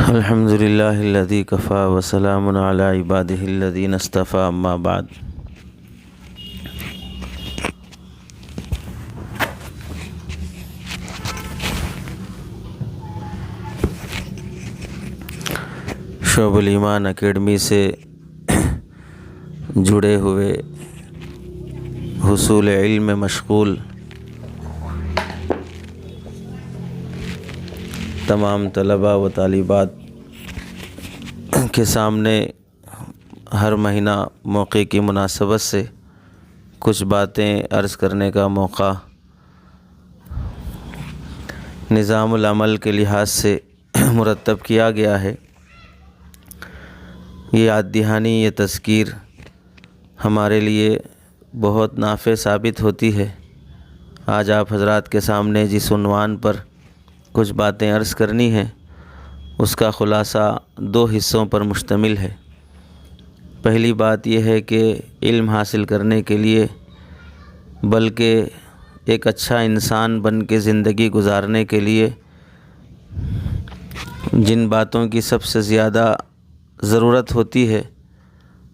الحمد للہ الذی کفا وسلام علی عبادہ الذین اصطفیٰ اما بعد۔ شعب الایمان اکیڈمی سے جڑے ہوئے حصول علم میں مشغول تمام طلباء و طالبات کے سامنے ہر مہینہ موقع کی مناسبت سے کچھ باتیں عرض کرنے کا موقع نظام العمل کے لحاظ سے مرتب کیا گیا ہے۔ یہ یاد دہانی، یہ تذکیر ہمارے لیے بہت نافع ثابت ہوتی ہے۔ آج آپ حضرات کے سامنے جس عنوان پر کچھ باتیں عرض کرنی ہیں اس کا خلاصہ 2 حصوں پر مشتمل ہے۔ پہلی بات یہ ہے کہ علم حاصل کرنے کے لیے بلکہ ایک اچھا انسان بن کے زندگی گزارنے کے لیے جن باتوں کی سب سے زیادہ ضرورت ہوتی ہے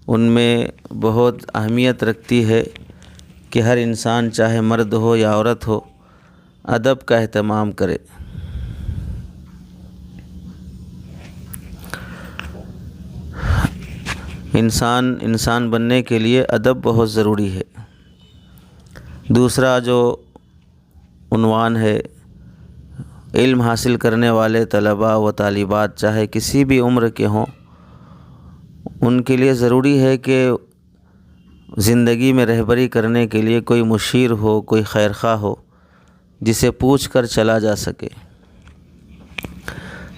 ان میں بہت اہمیت رکھتی ہے کہ ہر انسان چاہے مرد ہو یا عورت ہو ادب کا اہتمام کرے۔ انسان بننے کے لیے ادب بہت ضروری ہے۔ دوسرا جو عنوان ہے، علم حاصل کرنے والے طلباء و طالبات چاہے کسی بھی عمر کے ہوں، ان کے لیے ضروری ہے کہ زندگی میں رہبری کرنے کے لیے کوئی مشیر ہو، کوئی خیرخواہ ہو جسے پوچھ کر چلا جا سکے،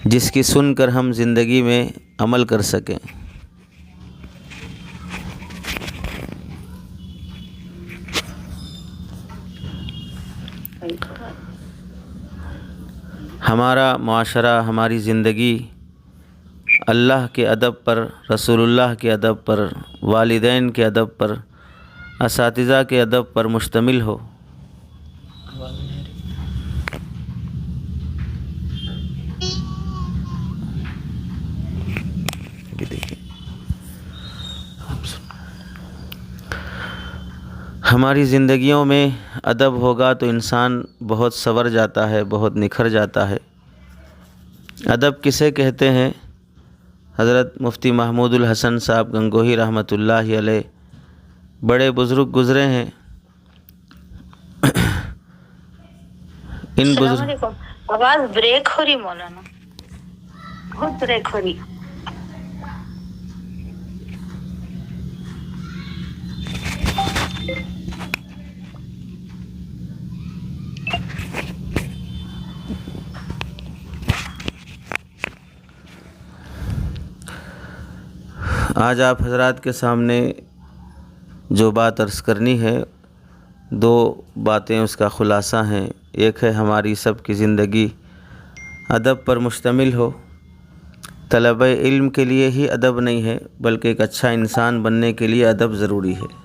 جس کی سن کر ہم زندگی میں عمل کر سکیں۔ ہمارا معاشرہ، ہماری زندگی اللہ کے ادب پر، رسول اللہ کے ادب پر، والدین کے ادب پر، اساتذہ کے ادب پر مشتمل ہو۔ ہماری زندگیوں میں ادب ہوگا تو انسان بہت سنور جاتا ہے، بہت نکھر جاتا ہے۔ ادب کسے کہتے ہیں؟ حضرت مفتی محمود الحسن صاحب گنگوہی رحمۃ اللہ علیہ بڑے بزرگ گزرے ہیں۔ السلام علیکم۔ آواز بریک ہو رہی مولانا، بہت بریک ہو رہی۔ آج آپ حضرات کے سامنے جو بات عرض کرنی ہے 2 باتیں اس کا خلاصہ ہیں۔ ایک ہے ہماری سب کی زندگی ادب پر مشتمل ہو۔ طلب علم کے لیے ہی ادب نہیں ہے بلکہ ایک اچھا انسان بننے کے لیے ادب ضروری ہے۔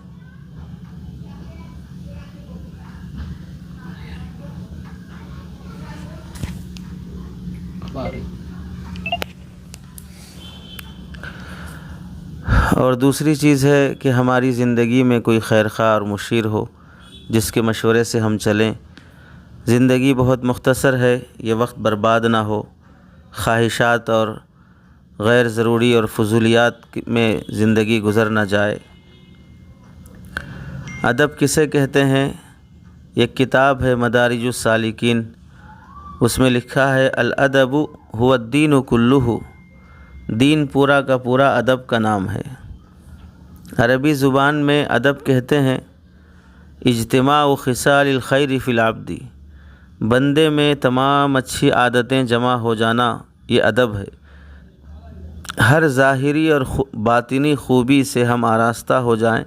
اور دوسری چیز ہے کہ ہماری زندگی میں کوئی خیرخواہ اور مشیر ہو جس کے مشورے سے ہم چلیں۔ زندگی بہت مختصر ہے، یہ وقت برباد نہ ہو، خواہشات اور غیر ضروری اور فضولیات میں زندگی گزر نہ جائے۔ ادب کسے کہتے ہیں؟ ایک کتاب ہے مدارج السالکین، اس میں لکھا ہے الادب هو الدین کلہ، دین پورا کا پورا ادب کا نام ہے۔ عربی زبان میں ادب کہتے ہیں اجتماع خصال الخیر فی العبد، بندے میں تمام اچھی عادتیں جمع ہو جانا، یہ ادب ہے۔ ہر ظاہری اور باطنی خوبی سے ہم آراستہ ہو جائیں۔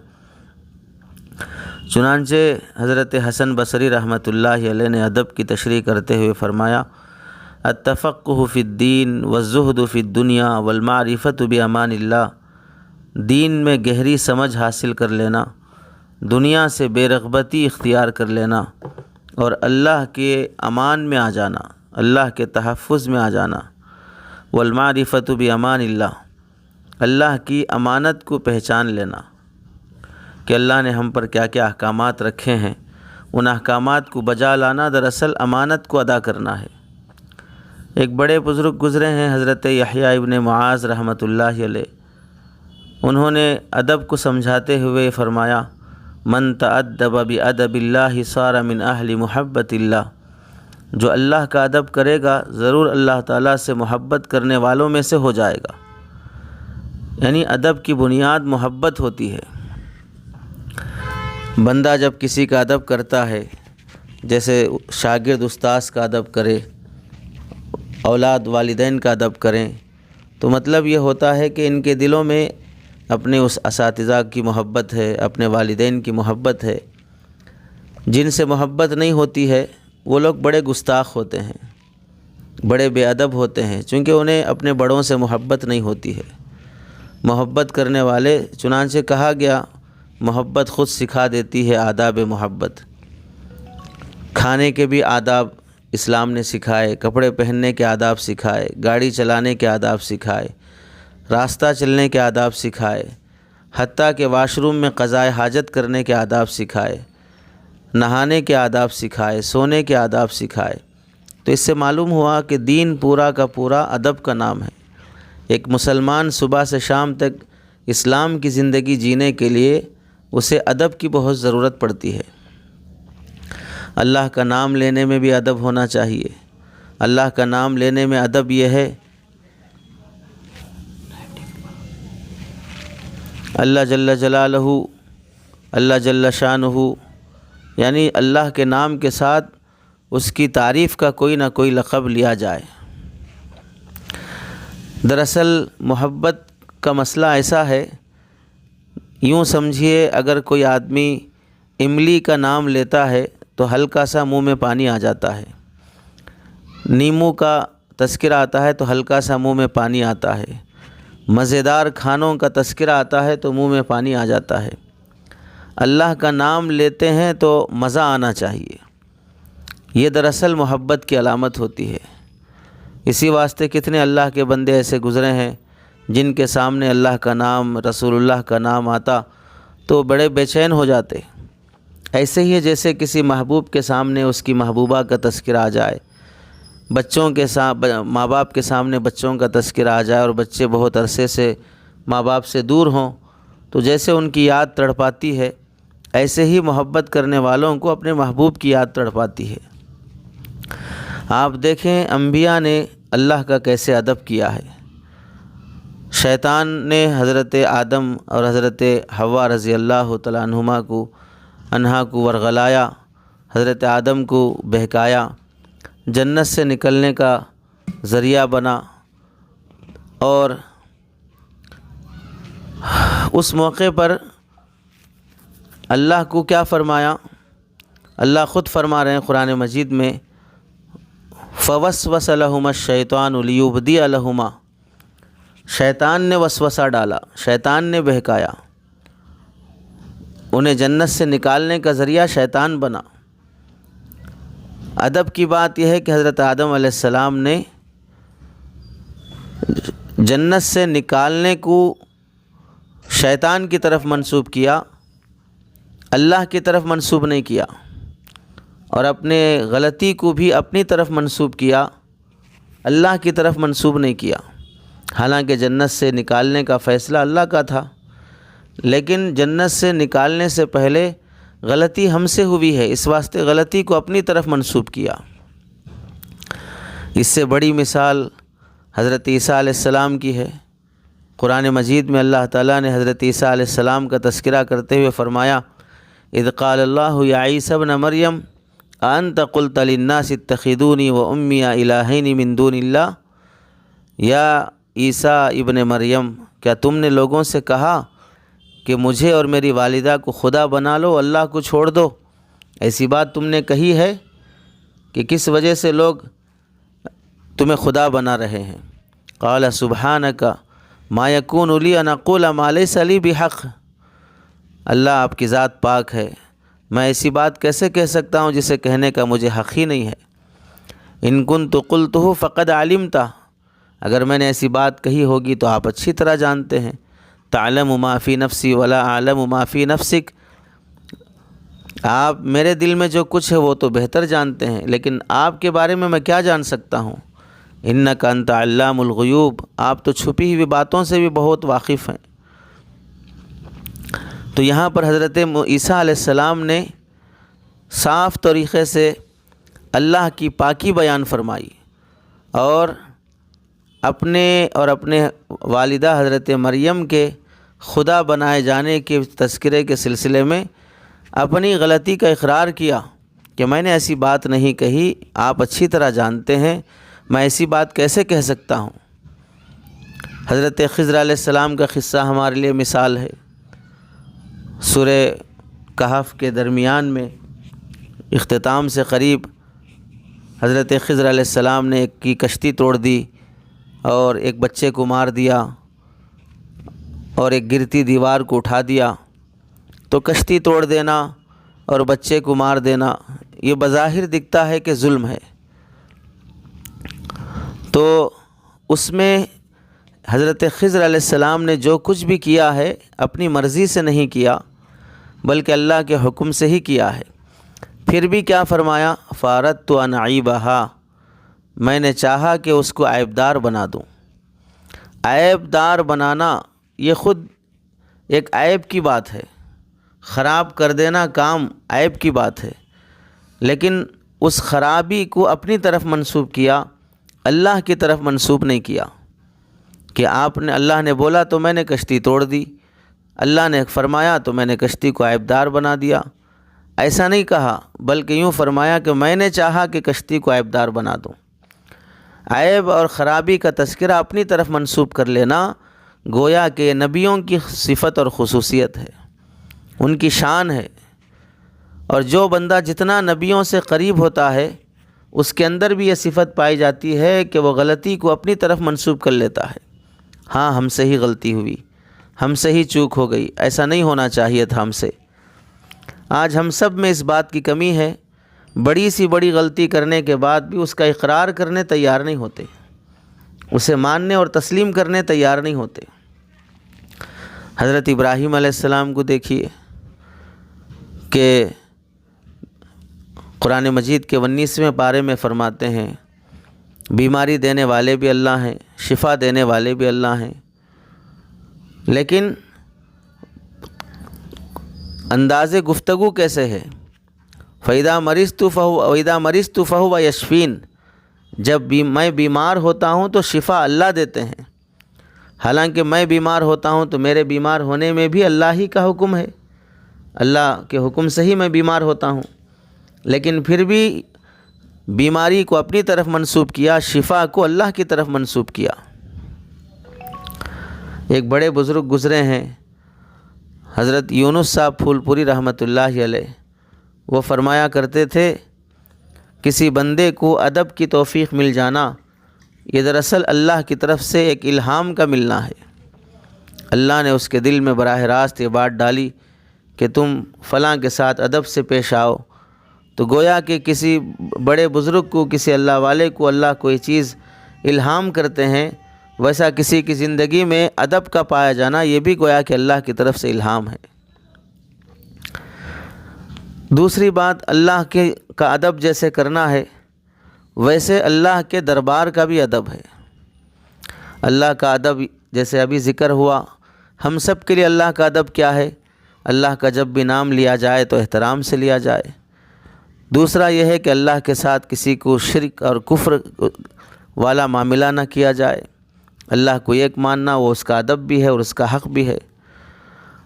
چنانچہ حضرت حسن بصری رحمۃ اللہ علیہ نے ادب کی تشریح کرتے ہوئے فرمایا التفقہ فی الدین والزہد فی الدنیا والمعرفۃ بامان اللہ، دین میں گہری سمجھ حاصل کر لینا، دنیا سے بے رغبتی اختیار کر لینا اور اللہ کے امان میں آ جانا، اللہ کے تحفظ میں آ جانا۔ والمعرفۃ بامان اللہ، اللہ کی امانت کو پہچان لینا کہ اللہ نے ہم پر کیا کیا احکامات رکھے ہیں، ان احکامات کو بجا لانا دراصل امانت کو ادا کرنا ہے۔ ایک بڑے بزرگ گزرے ہیں حضرت یحییٰ ابن معاذ رحمۃ اللہ علیہ، انہوں نے ادب کو سمجھاتے ہوئے فرمایا من تأدب بأدب اللہ صار من اہل محبت اللہ، جو اللہ کا ادب کرے گا ضرور اللہ تعالیٰ سے محبت کرنے والوں میں سے ہو جائے گا۔ یعنی ادب کی بنیاد محبت ہوتی ہے۔ بندہ جب کسی کا ادب کرتا ہے، جیسے شاگرد استاذ کا ادب کرے، اولاد والدین کا ادب کریں، تو مطلب یہ ہوتا ہے کہ ان کے دلوں میں اپنے اس اساتذہ کی محبت ہے، اپنے والدین کی محبت ہے۔ جن سے محبت نہیں ہوتی ہے وہ لوگ بڑے گستاخ ہوتے ہیں، بڑے بے ادب ہوتے ہیں، چونکہ انہیں اپنے بڑوں سے محبت نہیں ہوتی ہے۔ محبت کرنے والے، چنانچہ کہا گیا محبت خود سکھا دیتی ہے آداب محبت۔ کھانے کے بھی آداب اسلام نے سکھائے، کپڑے پہننے کے آداب سکھائے، گاڑی چلانے کے آداب سکھائے، راستہ چلنے کے آداب سکھائے، حتیٰ کہ واش روم میں قضائے حاجت کرنے کے آداب سکھائے، نہانے کے آداب سکھائے، سونے کے آداب سکھائے۔ تو اس سے معلوم ہوا کہ دین پورا کا پورا ادب کا نام ہے۔ ایک مسلمان صبح سے شام تک اسلام کی زندگی جینے کے لیے اسے ادب کی بہت ضرورت پڑتی ہے۔ اللہ کا نام لینے میں بھی ادب ہونا چاہیے۔ اللہ کا نام لینے میں ادب یہ ہے اللہ جل جلالہ، اللہ جل شانہ، یعنی اللہ کے نام کے ساتھ اس کی تعریف کا کوئی نہ کوئی لقب لیا جائے۔ دراصل محبت کا مسئلہ ایسا ہے، یوں سمجھیے اگر کوئی آدمی املی کا نام لیتا ہے تو ہلکا سا منہ میں پانی آ جاتا ہے، نیمو کا تذکرہ آتا ہے تو ہلکا سا منہ میں پانی آتا ہے، مزیدار کھانوں کا تذکرہ آتا ہے تو منہ میں پانی آ جاتا ہے۔ اللہ کا نام لیتے ہیں تو مزہ آنا چاہیے، یہ دراصل محبت کی علامت ہوتی ہے۔ اسی واسطے کتنے اللہ کے بندے ایسے گزرے ہیں جن کے سامنے اللہ کا نام، رسول اللہ کا نام آتا تو بڑے بے چین ہو جاتے۔ ایسے ہی جیسے کسی محبوب کے سامنے اس کی محبوبہ کا تذکرہ آ جائے، بچوں کے ماں باپ کے سامنے بچوں کا تذکرہ آ جائے اور بچے بہت عرصے سے ماں باپ سے دور ہوں تو جیسے ان کی یاد تڑپاتی ہے، ایسے ہی محبت کرنے والوں کو اپنے محبوب کی یاد تڑپاتی ہے۔ آپ دیکھیں انبیاء نے اللہ کا کیسے ادب کیا ہے۔ شیطان نے حضرت آدم اور حضرت حوا رضی اللہ تعالیٰ عنہا کو ورغلایا، حضرت آدم کو بہکایا، جنت سے نکلنے کا ذریعہ بنا، اور اس موقع پر اللہ کو کیا فرمایا؟ اللہ خود فرما رہے ہیں قرآن مجید میں فوسوس لہما الشیطان لیبدی لہما، شیطان نے وسوسہ ڈالا، شیطان نے بہکایا، انہیں جنت سے نکالنے کا ذریعہ شیطان بنا۔ ادب کی بات یہ ہے کہ حضرت آدم علیہ السلام نے جنت سے نکالنے کو شیطان کی طرف منسوب کیا، اللہ کی طرف منسوب نہیں کیا، اور اپنے غلطی کو بھی اپنی طرف منسوب کیا، اللہ کی طرف منسوب نہیں کیا۔ حالانکہ جنت سے نکالنے کا فیصلہ اللہ کا تھا، لیکن جنت سے نکالنے سے پہلے غلطی ہم سے ہوئی ہے، اس واسطے غلطی کو اپنی طرف منسوب کیا۔ اس سے بڑی مثال حضرت عیسیٰ علیہ السلام کی ہے۔ قرآن مجید میں اللہ تعالیٰ نے حضرت عیسیٰ علیہ السلام کا تذکرہ کرتے ہوئے فرمایا اذ قال اللہ یا عیسی ابن مریم انت قلت للناس اتخذونی و امی الہین من دون اللہ، یا عیسیٰ ابن مریم کیا تم نے لوگوں سے کہا کہ مجھے اور میری والدہ کو خدا بنا لو، اللہ کو چھوڑ دو؟ ایسی بات تم نے کہی ہے کہ کس وجہ سے لوگ تمہیں خدا بنا رہے ہیں؟ قال سبحانک ما یکون لی ان اقول ما لیس لی بحق، اللہ آپ کی ذات پاک ہے، میں ایسی بات کیسے کہہ سکتا ہوں جسے کہنے کا مجھے حق ہی نہیں ہے۔ ان کنت قلتہ فقد علمتہ، اگر میں نے ایسی بات کہی ہوگی تو آپ اچھی طرح جانتے ہیں۔ تعلم ما فی نفسی ولا اعلم ما فی نفسک، آپ میرے دل میں جو کچھ ہے وہ تو بہتر جانتے ہیں، لیکن آپ کے بارے میں کیا جان سکتا ہوں؟ انک انت علام الغیوب، آپ تو چھپی ہوئی باتوں سے بھی بہت واقف ہیں۔ تو یہاں پر حضرت عیسیٰ علیہ السلام نے صاف طریقے سے اللہ کی پاکی بیان فرمائی، اور اپنے والدہ حضرت مریم کے خدا بنائے جانے کے تذکرے کے سلسلے میں اپنی غلطی کا اقرار کیا کہ میں نے ایسی بات نہیں کہی، آپ اچھی طرح جانتے ہیں میں ایسی بات کیسے کہہ سکتا ہوں۔ حضرت خضر علیہ السلام کا قصہ ہمارے لیے مثال ہے۔ سورہ کہف کے درمیان میں اختتام سے قریب حضرت خضر علیہ السلام نے ایک کی کشتی توڑ دی اور ایک بچے کو مار دیا اور ایک گرتی دیوار کو اٹھا دیا۔ تو کشتی توڑ دینا اور بچے کو مار دینا یہ بظاہر دکھتا ہے کہ ظلم ہے، تو اس میں حضرت خضر علیہ السلام نے جو کچھ بھی کیا ہے اپنی مرضی سے نہیں کیا بلکہ اللہ کے حکم سے ہی کیا ہے۔ پھر بھی کیا فرمایا؟ فَأَرَدْتُ أَنْ أَعِيبَهَا، میں نے چاہا کہ اس کو عیبدار بنا دوں۔ عیبدار بنانا یہ خود ایک عیب کی بات ہے، خراب کر دینا کام عیب کی بات ہے، لیکن اس خرابی کو اپنی طرف منسوب کیا، اللہ کی طرف منسوب نہیں کیا کہ اللہ نے بولا تو میں نے کشتی توڑ دی، اللہ نے فرمایا تو میں نے کشتی کو عیبدار بنا دیا، ایسا نہیں کہا، بلکہ یوں فرمایا کہ میں نے چاہا کہ کشتی کو عیبدار بنا دوں۔ عیب اور خرابی کا تذکرہ اپنی طرف منسوب کر لینا گویا کہ نبیوں کی صفت اور خصوصیت ہے، ان کی شان ہے، اور جو بندہ جتنا نبیوں سے قریب ہوتا ہے اس کے اندر بھی یہ صفت پائی جاتی ہے کہ وہ غلطی کو اپنی طرف منسوب کر لیتا ہے۔ ہاں ہم سے ہی غلطی ہوئی، ہم سے ہی چوک ہو گئی، ایسا نہیں ہونا چاہیے تھا ہم سے۔ آج ہم سب میں اس بات کی کمی ہے، بڑی سی بڑی غلطی کرنے کے بعد بھی اس کا اقرار کرنے تیار نہیں ہوتے، اسے ماننے اور تسلیم کرنے تیار نہیں ہوتے۔ حضرت ابراہیم علیہ السلام کو دیکھیے کہ قرآن مجید کے 19ویں پارے میں فرماتے ہیں بیماری دینے والے بھی اللہ ہیں، شفا دینے والے بھی اللہ ہیں، لیکن انداز گفتگو کیسے ہے؟ فَإِذَا مَرِضْتُ فَهُوَ يَشْفِينِ، جب میں بیمار ہوتا ہوں تو شفا اللہ دیتے ہیں، حالانکہ میں بیمار ہوتا ہوں تو میرے بیمار ہونے میں بھی اللہ ہی کا حکم ہے، اللہ کے حکم سے ہی میں بیمار ہوتا ہوں، لیکن پھر بھی بیماری کو اپنی طرف منسوب کیا، شفا کو اللہ کی طرف منسوب کیا۔ ایک بڑے بزرگ گزرے ہیں حضرت یونس صاحب پھول پوری رحمۃ اللہ علیہ، وہ فرمایا کرتے تھے کسی بندے کو ادب کی توفیق مل جانا یہ دراصل اللہ کی طرف سے ایک الہام کا ملنا ہے۔ اللہ نے اس کے دل میں براہ راست یہ بات ڈالی کہ تم فلاں کے ساتھ ادب سے پیش آؤ، تو گویا کہ کسی بڑے بزرگ کو، کسی اللہ والے کو اللہ کوئی چیز الہام کرتے ہیں، ویسا کسی کی زندگی میں ادب کا پایا جانا یہ بھی گویا کہ اللہ کی طرف سے الہام ہے۔ دوسری بات، اللہ کا ادب جیسے کرنا ہے ویسے اللہ کے دربار کا بھی ادب ہے۔ اللہ کا ادب جیسے ابھی ذکر ہوا، ہم سب کے لیے اللہ کا ادب کیا ہے؟ اللہ کا جب بھی نام لیا جائے تو احترام سے لیا جائے۔ دوسرا یہ ہے کہ اللہ کے ساتھ کسی کو شرک اور کفر والا معاملہ نہ کیا جائے، اللہ کو ایک ماننا وہ اس کا ادب بھی ہے اور اس کا حق بھی ہے۔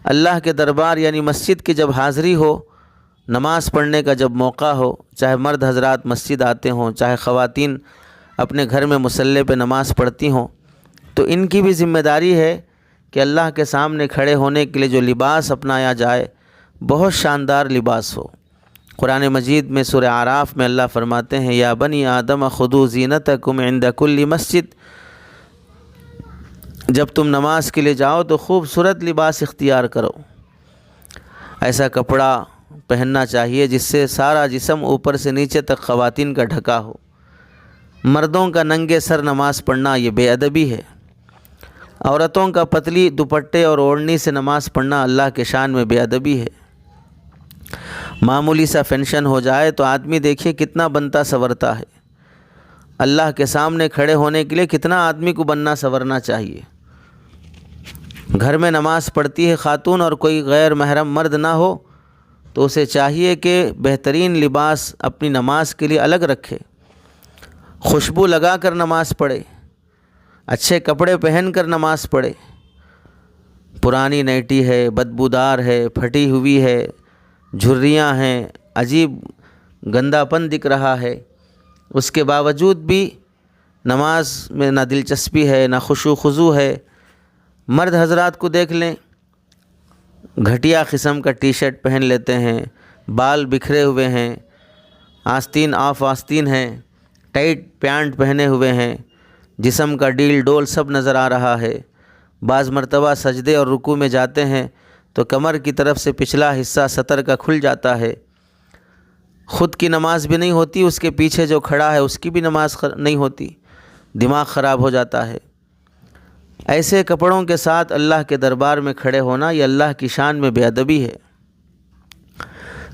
اللہ کے دربار یعنی مسجد کی جب حاضری ہو، نماز پڑھنے کا جب موقع ہو، چاہے مرد حضرات مسجد آتے ہوں، چاہے خواتین اپنے گھر میں مصلی پہ نماز پڑھتی ہوں، تو ان کی بھی ذمہ داری ہے کہ اللہ کے سامنے کھڑے ہونے کے لیے جو لباس اپنایا جائے بہت شاندار لباس ہو۔ قرآن مجید میں سورہ اعراف میں اللہ فرماتے ہیں یا بنی آدم خذوا زینتکم عند کل مسجد، جب تم نماز کے لیے جاؤ تو خوبصورت لباس اختیار کرو، ایسا کپڑا پہننا چاہیے جس سے سارا جسم اوپر سے نیچے تک خواتین کا ڈھکا ہو، مردوں کا ننگے سر نماز پڑھنا یہ بے ادبی ہے، عورتوں کا پتلی دوپٹے اور اوڑھنی سے نماز پڑھنا اللہ کے شان میں بے ادبی ہے۔ معمولی سا فنکشن ہو جائے تو آدمی دیکھیے کتنا بنتا سنورتا ہے، اللہ کے سامنے کھڑے ہونے کے لیے کتنا آدمی کو بننا سنورنا چاہیے۔ گھر میں نماز پڑھتی ہے خاتون اور کوئی غیر محرم مرد نہ ہو تو اسے چاہیے کہ بہترین لباس اپنی نماز کے لیے الگ رکھے، خوشبو لگا کر نماز پڑھے، اچھے کپڑے پہن کر نماز پڑھے۔ پرانی نائٹی ہے، بدبودار ہے، پھٹی ہوئی ہے، جھریاں ہیں، عجیب گندا پن دکھ رہا ہے، اس کے باوجود بھی نماز میں نہ دلچسپی ہے نہ خشوع و خضوع ہے۔ مرد حضرات کو دیکھ لیں، گھٹیا قسم کا ٹی شرٹ پہن لیتے ہیں، بال بکھرے ہوئے ہیں، آستین آف آستین ہیں، ٹائٹ پینٹ پہنے ہوئے ہیں، جسم کا ڈیل ڈول سب نظر آ رہا ہے۔ بعض مرتبہ سجدے اور رکوع میں جاتے ہیں تو کمر کی طرف سے پچھلا حصہ سطر کا کھل جاتا ہے، خود کی نماز بھی نہیں ہوتی، اس کے پیچھے جو کھڑا ہے اس کی بھی نماز نہیں ہوتی، دماغ خراب ہو جاتا ہے۔ ایسے کپڑوں کے ساتھ اللہ کے دربار میں کھڑے ہونا یہ اللہ کی شان میں بے ادبی ہے۔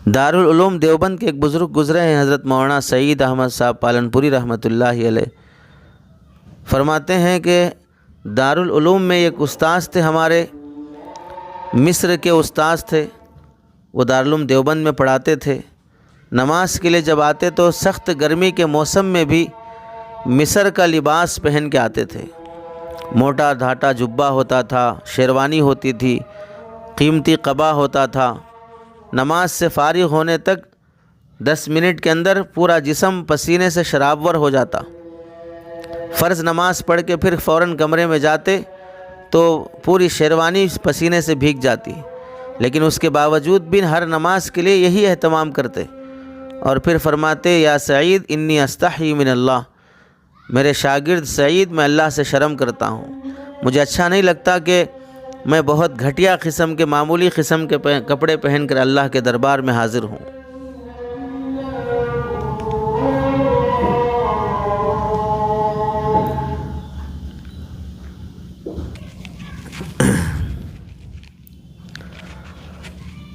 دارالعلوم دیوبند کے ایک بزرگ گزرے ہیں، حضرت مولانا سعید احمد صاحب پالنپوری رحمۃ اللہ علیہ، فرماتے ہیں کہ دارالعلوم میں ایک استاذ تھے ہمارے، مصر کے استاذ تھے، وہ دارالعلوم دیوبند میں پڑھاتے تھے۔ نماز کے لیے جب آتے تو سخت گرمی کے موسم میں بھی مصر کا لباس پہن کے آتے تھے، موٹا دھاٹا جبہ ہوتا تھا، شیروانی ہوتی تھی، قیمتی قبا ہوتا تھا۔ نماز سے فارغ ہونے تک 10 منٹ کے اندر پورا جسم پسینے سے شرابور ہو جاتا۔ فرض نماز پڑھ کے پھر فوراً کمرے میں جاتے تو پوری شیروانی پسینے سے بھیگ جاتی، لیکن اس کے باوجود بھی ہر نماز کے لیے یہی اہتمام کرتے، اور پھر فرماتے یا سعید انی استحی من اللہ، میرے شاگرد سعید میں اللہ سے شرم کرتا ہوں، مجھے اچھا نہیں لگتا کہ میں بہت گھٹیا قسم کے معمولی قسم کے کپڑے پہن کر اللہ کے دربار میں حاضر ہوں۔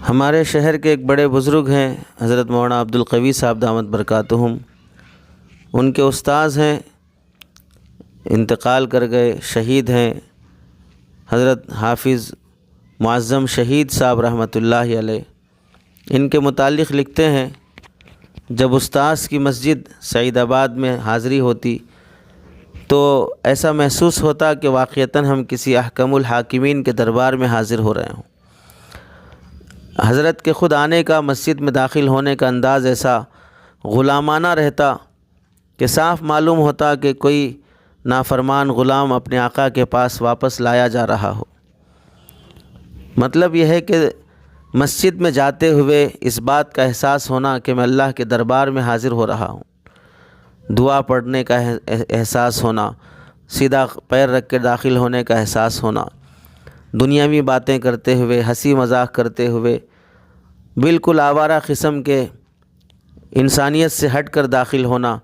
ہمارے شہر کے ایک بڑے بزرگ ہیں حضرت مولانا عبدالقوی صاحب دامت برکاتہم، ان کے استاذ ہیں، انتقال کر گئے، شہید ہیں، حضرت حافظ معظم شہید صاحب رحمۃ اللہ علیہ۔ ان کے متعلق لکھتے ہیں جب استاذ کی مسجد سعید آباد میں حاضری ہوتی تو ایسا محسوس ہوتا کہ واقعتاً ہم کسی احکم الحاکمین کے دربار میں حاضر ہو رہے ہوں۔ حضرت کے خود آنے کا، مسجد میں داخل ہونے کا انداز ایسا غلامانہ رہتا کہ صاف معلوم ہوتا کہ کوئی نافرمان غلام اپنے آقا کے پاس واپس لایا جا رہا ہو۔ مطلب یہ ہے کہ مسجد میں جاتے ہوئے اس بات کا احساس ہونا کہ میں اللہ کے دربار میں حاضر ہو رہا ہوں، دعا پڑھنے کا احساس ہونا، سیدھا پیر رکھ کے داخل ہونے کا احساس ہونا، دنیاوی باتیں کرتے ہوئے، ہنسی مذاق کرتے ہوئے، بالکل آوارہ قسم کے انسانیت سے ہٹ کر داخل ہونا،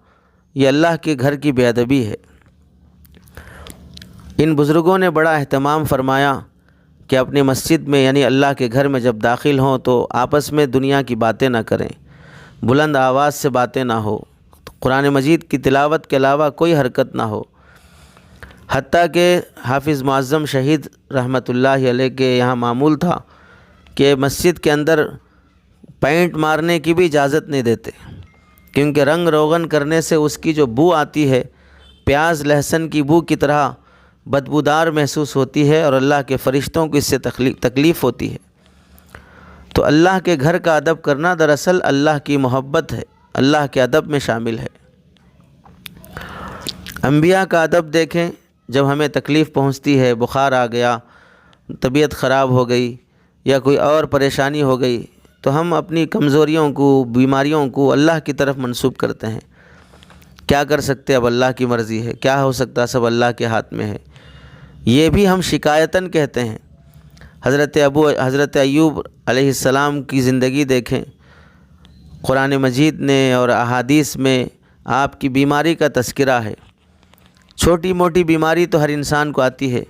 یہ اللہ کے گھر کی بے ادبی ہے۔ ان بزرگوں نے بڑا اہتمام فرمایا کہ اپنی مسجد میں یعنی اللہ کے گھر میں جب داخل ہوں تو آپس میں دنیا کی باتیں نہ کریں، بلند آواز سے باتیں نہ ہو، قرآن مجید کی تلاوت کے علاوہ کوئی حرکت نہ ہو۔ حتیٰ کہ حافظ معظم شہید رحمۃ اللہ علیہ کے یہاں معمول تھا کہ مسجد کے اندر پینٹ مارنے کی بھی اجازت نہیں دیتے، کیونکہ رنگ روغن کرنے سے اس کی جو بو آتی ہے پیاز لہسن کی بو کی طرح بدبودار محسوس ہوتی ہے، اور اللہ کے فرشتوں کو اس سے تکلیف ہوتی ہے۔ تو اللہ کے گھر کا ادب کرنا دراصل اللہ کی محبت ہے، اللہ کے ادب میں شامل ہے۔ انبیاء کا ادب دیکھیں، جب ہمیں تکلیف پہنچتی ہے، بخار آ گیا، طبیعت خراب ہو گئی یا کوئی اور پریشانی ہو گئی تو ہم اپنی کمزوریوں کو، بیماریوں کو اللہ کی طرف منسوب کرتے ہیں۔ کیا کر سکتے، اب اللہ کی مرضی ہے، کیا ہو سکتا، سب اللہ کے ہاتھ میں ہے، یہ بھی ہم شکایتاً کہتے ہیں۔ حضرت ایوب علیہ السلام کی زندگی دیکھیں، قرآن مجید نے اور احادیث میں آپ کی بیماری کا تذکرہ ہے۔ چھوٹی موٹی بیماری تو ہر انسان کو آتی ہے،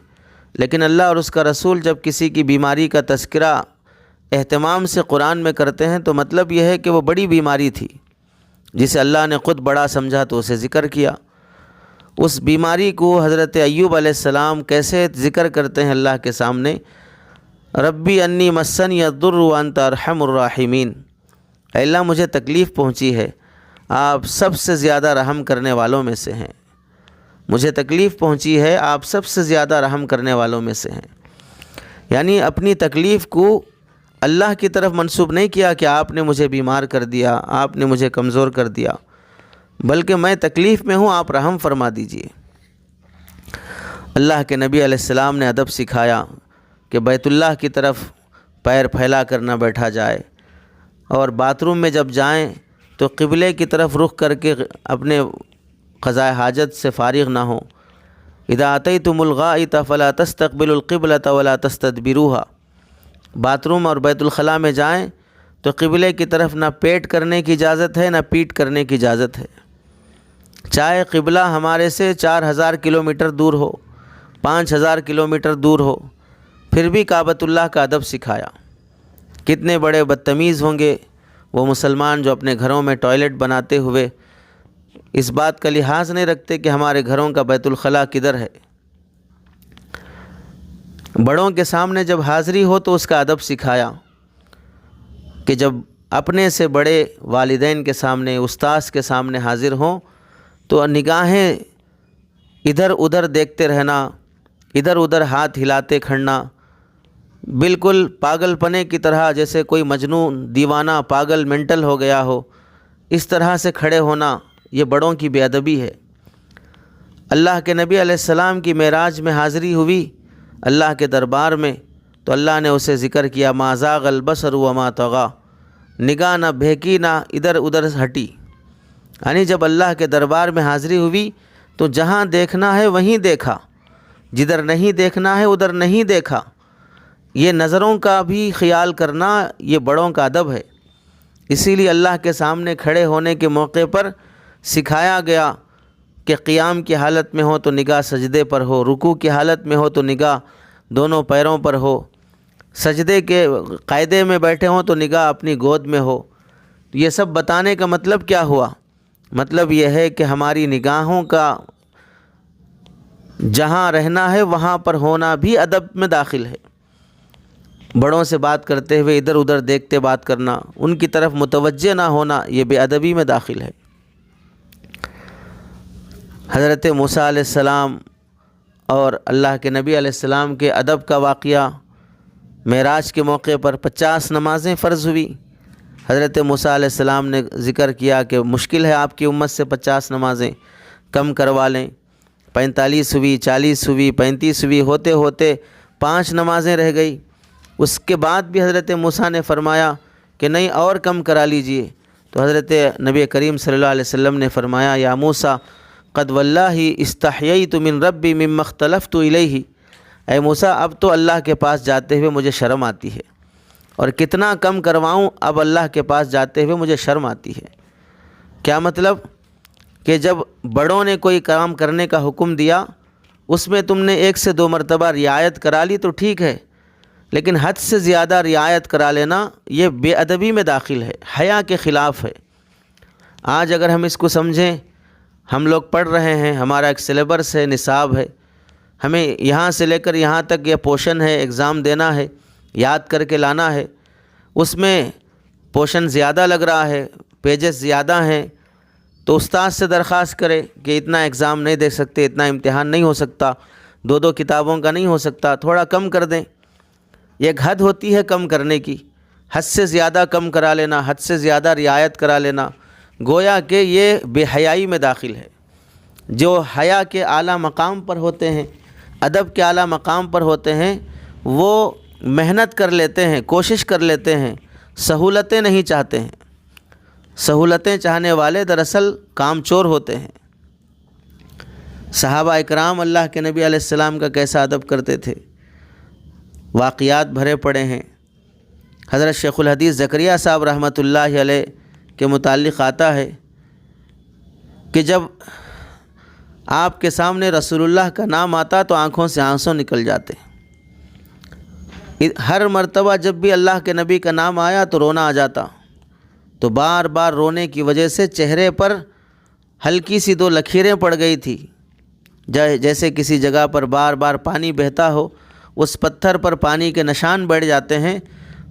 لیکن اللہ اور اس کا رسول جب کسی کی بیماری کا تذکرہ اہتمام سے قرآن میں کرتے ہیں تو مطلب یہ ہے کہ وہ بڑی بیماری تھی جسے اللہ نے خود بڑا سمجھا تو اسے ذکر کیا۔ اس بیماری کو حضرت ایوب علیہ السلام کیسے ذکر کرتے ہیں اللہ کے سامنے؟ ربی انی مسنی الضر وانت ارحم الراحمین، اے اللہ مجھے تکلیف پہنچی ہے، آپ سب سے زیادہ رحم کرنے والوں میں سے ہیں۔ مجھے تکلیف پہنچی ہے، آپ سب سے زیادہ رحم کرنے والوں میں سے ہیں۔ یعنی اپنی تکلیف کو اللہ کی طرف منسوب نہیں کیا کہ آپ نے مجھے بیمار کر دیا، آپ نے مجھے کمزور کر دیا، بلکہ میں تکلیف میں ہوں، آپ رحم فرما دیجئے۔ اللہ کے نبی علیہ السلام نے ادب سکھایا کہ بیت اللہ کی طرف پیر پھیلا کر نہ بیٹھا جائے، اور باتھ روم میں جب جائیں تو قبلے کی طرف رخ کر کے اپنے قضاء حاجت سے فارغ نہ ہوں۔ اذا اتیتم الغائط فلا تستقبلوا القبلۃ ولا تستدبروها، باتھ روم اور بیت الخلاء میں جائیں تو قبلے کی طرف نہ پیٹ کرنے کی اجازت ہے، نہ پیٹ کرنے کی اجازت ہے۔ چاہے قبلہ ہمارے سے 4000 کلومیٹر دور ہو، 5000 کلومیٹر دور ہو، پھر بھی کعبۃ اللہ کا ادب سکھایا۔ کتنے بڑے بدتمیز ہوں گے وہ مسلمان جو اپنے گھروں میں ٹوائلٹ بناتے ہوئے اس بات کا لحاظ نہیں رکھتے کہ ہمارے گھروں کا بیت الخلاء کدھر ہے۔ بڑوں کے سامنے جب حاضری ہو تو اس کا ادب سکھایا کہ جب اپنے سے بڑے والدین کے سامنے، استاذ کے سامنے حاضر ہوں تو نگاہیں ادھر ادھر دیکھتے رہنا، ادھر ادھر ہاتھ ہلاتے کھڑنا، بالکل پاگل پنے کی طرح، جیسے کوئی مجنون، دیوانہ، پاگل، مینٹل ہو گیا ہو، اس طرح سے کھڑے ہونا، یہ بڑوں کی بے ادبی ہے۔ اللہ کے نبی علیہ السلام کی معراج میں حاضری ہوئی اللہ کے دربار میں تو اللہ نے اسے ذکر کیا ما زاغ البصر وما طغی، نگاہ نہ بہکی نہ ادھر ادھر ہٹی۔ یعنی جب اللہ کے دربار میں حاضری ہوئی تو جہاں دیکھنا ہے وہیں دیکھا، جدھر نہیں دیکھنا ہے ادھر نہیں دیکھا۔ یہ نظروں کا بھی خیال کرنا یہ بڑوں کا ادب ہے۔ اسی لیے اللہ کے سامنے کھڑے ہونے کے موقع پر سکھایا گیا کہ قیام کی حالت میں ہو تو نگاہ سجدے پر ہو، رکوع کی حالت میں ہو تو نگاہ دونوں پیروں پر ہو، سجدے کے قاعدے میں بیٹھے ہوں تو نگاہ اپنی گود میں ہو۔ یہ سب بتانے کا مطلب کیا ہوا؟ مطلب یہ ہے کہ ہماری نگاہوں کا جہاں رہنا ہے وہاں پر ہونا بھی ادب میں داخل ہے۔ بڑوں سے بات کرتے ہوئے ادھر ادھر دیکھتے بات کرنا، ان کی طرف متوجہ نہ ہونا، یہ بے ادبی میں داخل ہے۔ حضرت موسیٰ علیہ السلام اور اللہ کے نبی علیہ السلام کے ادب کا واقعہ، معراج کے موقع پر 50 نمازیں فرض ہوئی۔ حضرت موسیٰ علیہ السلام نے ذکر کیا کہ مشکل ہے آپ کی امت سے 50 نمازیں، کم کروا لیں۔ 45 ہوئی، 40 ہوئی، 35 ہوئی، ہوتے ہوتے 5 نمازیں رہ گئی۔ اس کے بعد بھی حضرت موسیٰ نے فرمایا کہ نہیں اور کم کرا لیجئے، تو حضرت نبی کریم صلی اللہ علیہ وسلم نے فرمایا یا موسیٰ قد واللہ استحییت من ربی مما اختلفت الیہ، اے موسیٰ اب تو اللہ کے پاس جاتے ہوئے مجھے شرم آتی ہے، اور کتنا کم کرواؤں، اب اللہ کے پاس جاتے ہوئے مجھے شرم آتی ہے۔ کیا مطلب؟ کہ جب بڑوں نے کوئی کام کرنے کا حکم دیا اس میں تم نے 1 سے 2 مرتبہ رعایت کرا لی تو ٹھیک ہے، لیکن حد سے زیادہ رعایت کرا لینا یہ بے ادبی میں داخل ہے، حیا کے خلاف ہے۔ آج اگر ہم اس کو سمجھیں، ہم لوگ پڑھ رہے ہیں، ہمارا ایک سلیبس ہے، نصاب ہے، ہمیں یہاں سے لے کر یہاں تک یہ پورشن ہے، ایگزام دینا ہے، یاد کر کے لانا ہے، اس میں پورشن زیادہ لگ رہا ہے، پیجز زیادہ ہیں، تو استاد سے درخواست کرے کہ اتنا ایگزام نہیں دے سکتے، اتنا امتحان نہیں ہو سکتا، 2 کتابوں کا نہیں ہو سکتا، تھوڑا کم کر دیں۔ ایک حد ہوتی ہے کم کرنے کی، حد سے زیادہ کم کرا لینا، حد سے زیادہ رعایت کرا لینا، گویا کہ یہ بے حیائی میں داخل ہے۔ جو حیا کے اعلیٰ مقام پر ہوتے ہیں، ادب کے اعلیٰ مقام پر ہوتے ہیں، وہ محنت کر لیتے ہیں، کوشش کر لیتے ہیں، سہولتیں نہیں چاہتے ہیں۔ سہولتیں چاہنے والے دراصل کام چور ہوتے ہیں۔ صحابہ اکرام اللہ کے نبی علیہ السلام کا کیسا ادب کرتے تھے، واقعات بھرے پڑے ہیں۔ حضرت شیخ الحدیث زکریا صاحب رحمۃ اللہ علیہ کے متعلق آتا ہے کہ جب آپ کے سامنے رسول اللہ کا نام آتا تو آنکھوں سے آنسو نکل جاتے۔ ہر مرتبہ جب بھی اللہ کے نبی کا نام آیا تو رونا آ جاتا، تو بار بار رونے کی وجہ سے چہرے پر ہلکی سی 2 لکیریں پڑ گئی تھی، جیسے کسی جگہ پر بار بار پانی بہتا ہو، اس پتھر پر پانی کے نشان بیٹھ جاتے ہیں،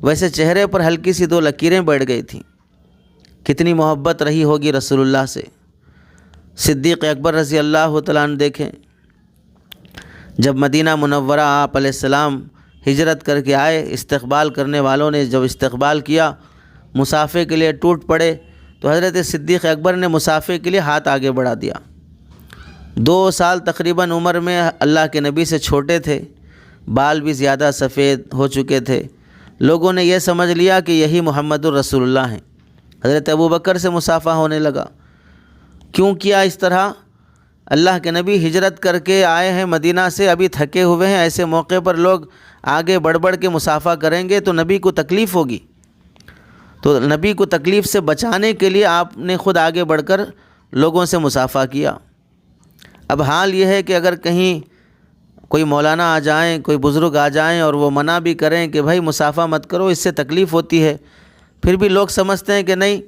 ویسے چہرے پر ہلکی سی 2 لکیریں بیٹھ گئی تھیں۔ کتنی محبت رہی ہوگی رسول اللہ سے۔ صدیق اکبر رضی اللہ تعالیٰ عنہ دیکھیں، جب مدینہ منورہ آپ علیہ السلام ہجرت کر کے آئے، استقبال کرنے والوں نے جب استقبال کیا، مصافحے کے لیے ٹوٹ پڑے، تو حضرت صدیق اکبر نے مصافحے کے لیے ہاتھ آگے بڑھا دیا۔ 2 سال تقریباً عمر میں اللہ کے نبی سے چھوٹے تھے، بال بھی زیادہ سفید ہو چکے تھے، لوگوں نے یہ سمجھ لیا کہ یہی محمد الرسول اللہ ہیں۔ حضرت ابوبکر سے مصافحہ ہونے لگا۔ کیوں کیا اس طرح؟ اللہ کے نبی ہجرت کر کے آئے ہیں مدینہ سے، ابھی تھکے ہوئے ہیں، ایسے موقع پر لوگ آگے بڑھ بڑھ کے مصافحہ کریں گے تو نبی کو تکلیف ہوگی، تو نبی کو تکلیف سے بچانے کے لیے آپ نے خود آگے بڑھ کر لوگوں سے مصافحہ کیا۔ اب حال یہ ہے کہ اگر کہیں کوئی مولانا آ جائیں، کوئی بزرگ آ جائیں اور وہ منع بھی کریں کہ بھائی مصافحہ مت کرو، اس سے تکلیف ہوتی ہے، پھر بھی لوگ سمجھتے ہیں کہ نہیں،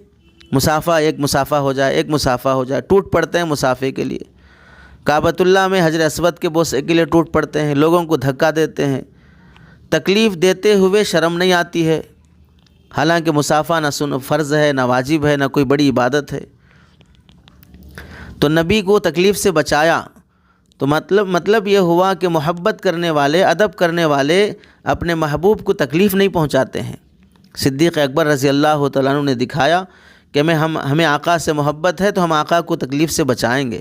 ایک مصافحہ ہو جائے، ایک مصافحہ ہو جائے، ٹوٹ پڑتے ہیں مصافحے کے لیے۔ کعبۃ اللہ میں حجر اسود کے بوسے کے لیے ٹوٹ پڑتے ہیں، لوگوں کو دھکا دیتے ہیں۔ تکلیف دیتے ہوئے شرم نہیں آتی ہے، حالانکہ مصافحہ نہ فرض ہے، نہ واجب ہے، نہ کوئی بڑی عبادت ہے۔ تو نبی کو تکلیف سے بچایا، تو مطلب یہ ہوا کہ محبت کرنے والے، ادب کرنے والے اپنے محبوب کو تکلیف نہیں پہنچاتے ہیں۔ صدیق اکبر رضی اللہ تعالیٰ عنہ نے دکھایا کہ ہمیں آقا سے محبت ہے تو ہم آقا کو تکلیف سے بچائیں گے۔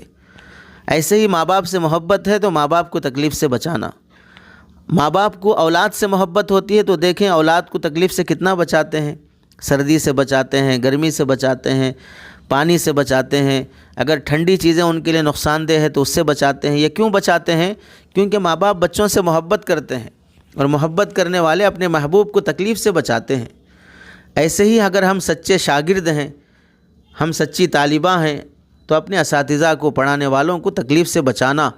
ایسے ہی ماں باپ سے محبت ہے تو ماں باپ کو تکلیف سے بچانا۔ ماں باپ کو اولاد سے محبت ہوتی ہے تو دیکھیں اولاد کو تکلیف سے کتنا بچاتے ہیں، سردی سے بچاتے ہیں، گرمی سے بچاتے ہیں، پانی سے بچاتے ہیں، اگر ٹھنڈی چیزیں ان کے لیے نقصان دہ ہے تو اس سے بچاتے ہیں۔ یہ کیوں بچاتے ہیں؟ کیونکہ ماں باپ بچوں سے محبت کرتے ہیں، اور محبت کرنے والے اپنے محبوب کو تکلیف سے بچاتے ہیں۔ ایسے ہی اگر ہم سچے شاگرد ہیں، ہم سچی طالبہ ہیں، تو اپنے اساتذہ کو، پڑھانے والوں کو تکلیف سے بچانا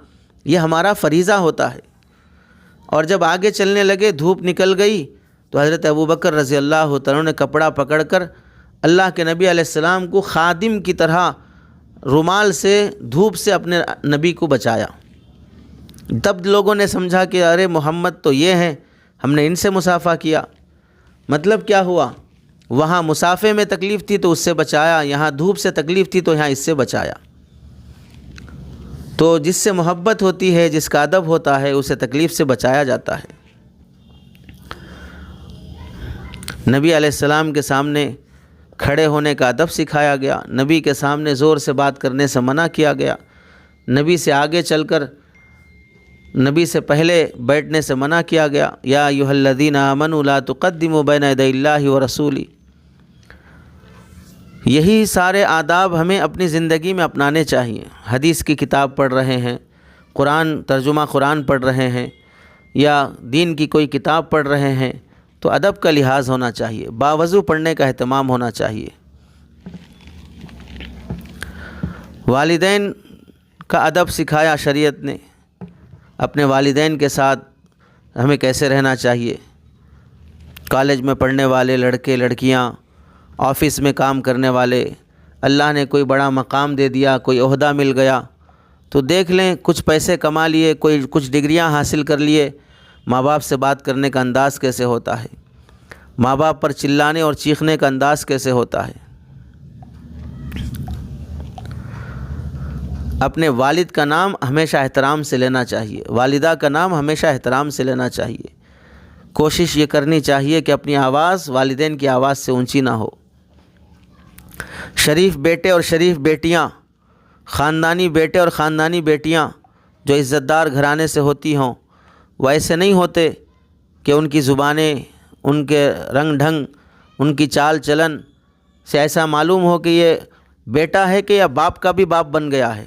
یہ ہمارا فریضہ ہوتا ہے۔ اور جب آگے چلنے لگے، دھوپ نکل گئی، تو حضرت ابوبکر رضی اللہ تعالیٰ نے کپڑا پکڑ کر اللہ کے نبی علیہ السلام کو خادم کی طرح رومال سے، دھوپ سے اپنے نبی کو بچایا۔ تب لوگوں نے سمجھا کہ ارے محمد تو یہ ہیں، ہم نے ان سے مصافحہ کیا۔ مطلب کیا ہوا؟ وہاں مصافحے میں تکلیف تھی تو اس سے بچایا، یہاں دھوپ سے تکلیف تھی تو یہاں اس سے بچایا۔ تو جس سے محبت ہوتی ہے، جس کا ادب ہوتا ہے، اسے تکلیف سے بچایا جاتا ہے۔ نبی علیہ السلام کے سامنے کھڑے ہونے کا ادب سکھایا گیا، نبی کے سامنے زور سے بات کرنے سے منع کیا گیا، نبی سے آگے چل کر، نبی سے پہلے بیٹھنے سے منع کیا گیا۔ یا ایھا الذین آمنوا لا تقدموا بین یدی اللہ ورسولہ۔ یہی سارے آداب ہمیں اپنی زندگی میں اپنانے چاہیے۔ حدیث کی کتاب پڑھ رہے ہیں، قرآن، ترجمہ قرآن پڑھ رہے ہیں، یا دین کی کوئی کتاب پڑھ رہے ہیں، تو ادب کا لحاظ ہونا چاہیے، باوضو پڑھنے کا اہتمام ہونا چاہیے۔ والدین کا ادب سکھایا شریعت نے، اپنے والدین کے ساتھ ہمیں کیسے رہنا چاہیے۔ کالج میں پڑھنے والے لڑکے لڑکیاں، آفس میں کام کرنے والے، اللہ نے کوئی بڑا مقام دے دیا، کوئی عہدہ مل گیا، تو دیکھ لیں کچھ پیسے کما لیے، کچھ ڈگریاں حاصل کر لیے، ماں باپ سے بات کرنے کا انداز کیسے ہوتا ہے، ماں باپ پر چلانے اور چیخنے کا انداز کیسے ہوتا ہے۔ اپنے والد کا نام ہمیشہ احترام سے لینا چاہیے، والدہ کا نام ہمیشہ احترام سے لینا چاہیے۔ کوشش یہ کرنی چاہیے کہ اپنی آواز والدین کی آواز سے اونچی نہ ہو۔ شریف بیٹے اور شریف بیٹیاں، خاندانی بیٹے اور خاندانی بیٹیاں جو عزت دار گھرانے سے ہوتی ہوں، وہ ایسے نہیں ہوتے کہ ان کی زبانیں، ان کے رنگ ڈھنگ، ان کی چال چلن سے ایسا معلوم ہو کہ یہ بیٹا ہے کہ یا باپ کا بھی باپ بن گیا ہے۔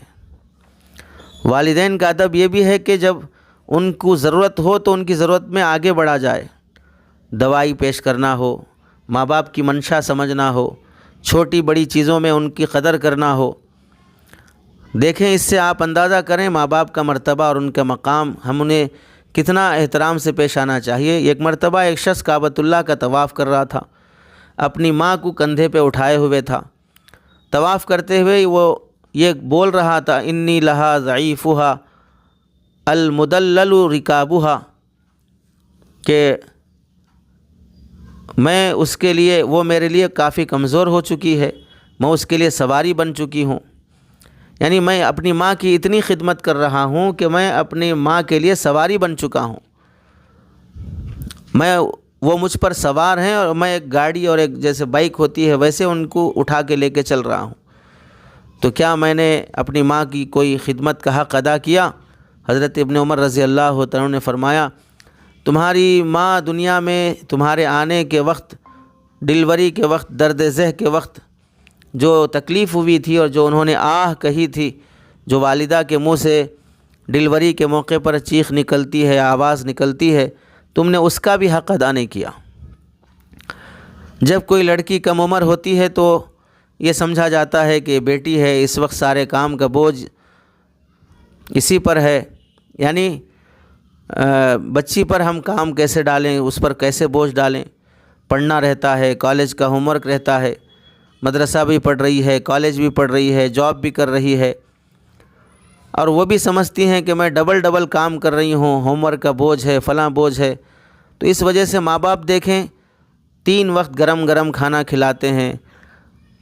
والدین کا ادب یہ بھی ہے کہ جب ان کو ضرورت ہو تو ان کی ضرورت میں آگے بڑھا جائے، دوائی پیش کرنا ہو، ماں باپ کی منشا سمجھنا ہو، چھوٹی بڑی چیزوں میں ان کی قدر کرنا ہو۔ دیکھیں اس سے آپ اندازہ کریں ماں باپ کا مرتبہ اور ان کا مقام، ہم انہیں کتنا احترام سے پیش آنا چاہیے۔ ایک مرتبہ ایک شخص کعبۃ اللہ کا طواف کر رہا تھا، اپنی ماں کو کندھے پہ اٹھائے ہوئے تھا۔ طواف کرتے ہوئے وہ یہ بول رہا تھا، انی لہا ضعیفہا المدلل رکابہا، کہ میں اس کے لیے، وہ میرے لیے کافی کمزور ہو چکی ہے، میں اس کے لیے سواری بن چکی ہوں۔ یعنی میں اپنی ماں کی اتنی خدمت کر رہا ہوں کہ میں اپنی ماں کے لیے سواری بن چکا ہوں، وہ مجھ پر سوار ہیں اور میں ایک گاڑی اور ایک جیسے بائک ہوتی ہے ویسے ان کو اٹھا کے لے کے چل رہا ہوں۔ تو کیا میں نے اپنی ماں کی کوئی خدمت کا حق ادا کیا؟ حضرت ابن عمر رضی اللہ تعالیٰ نے فرمایا، تمہاری ماں دنیا میں تمہارے آنے کے وقت، ڈلیوری کے وقت، درد ذہ کے وقت جو تکلیف ہوئی تھی اور جو انہوں نے آہ کہی تھی، جو والدہ کے منہ سے ڈلیوری کے موقع پر چیخ نکلتی ہے، آواز نکلتی ہے، تم نے اس کا بھی حق ادا نہیں کیا۔ جب کوئی لڑکی کم عمر ہوتی ہے تو یہ سمجھا جاتا ہے کہ بیٹی ہے، اس وقت سارے کام کا بوجھ اسی پر ہے، یعنی بچی پر ہم کام کیسے ڈالیں، اس پر کیسے بوجھ ڈالیں۔ پڑھنا رہتا ہے، کالج کا ہوم ورک رہتا ہے، مدرسہ بھی پڑھ رہی ہے، کالج بھی پڑھ رہی ہے، جاب بھی کر رہی ہے، اور وہ بھی سمجھتی ہیں کہ میں ڈبل کام کر رہی ہوں، ہوم ورک کا بوجھ ہے، فلاں بوجھ ہے۔ تو اس وجہ سے ماں باپ دیکھیں 3 وقت گرم کھانا کھلاتے ہیں۔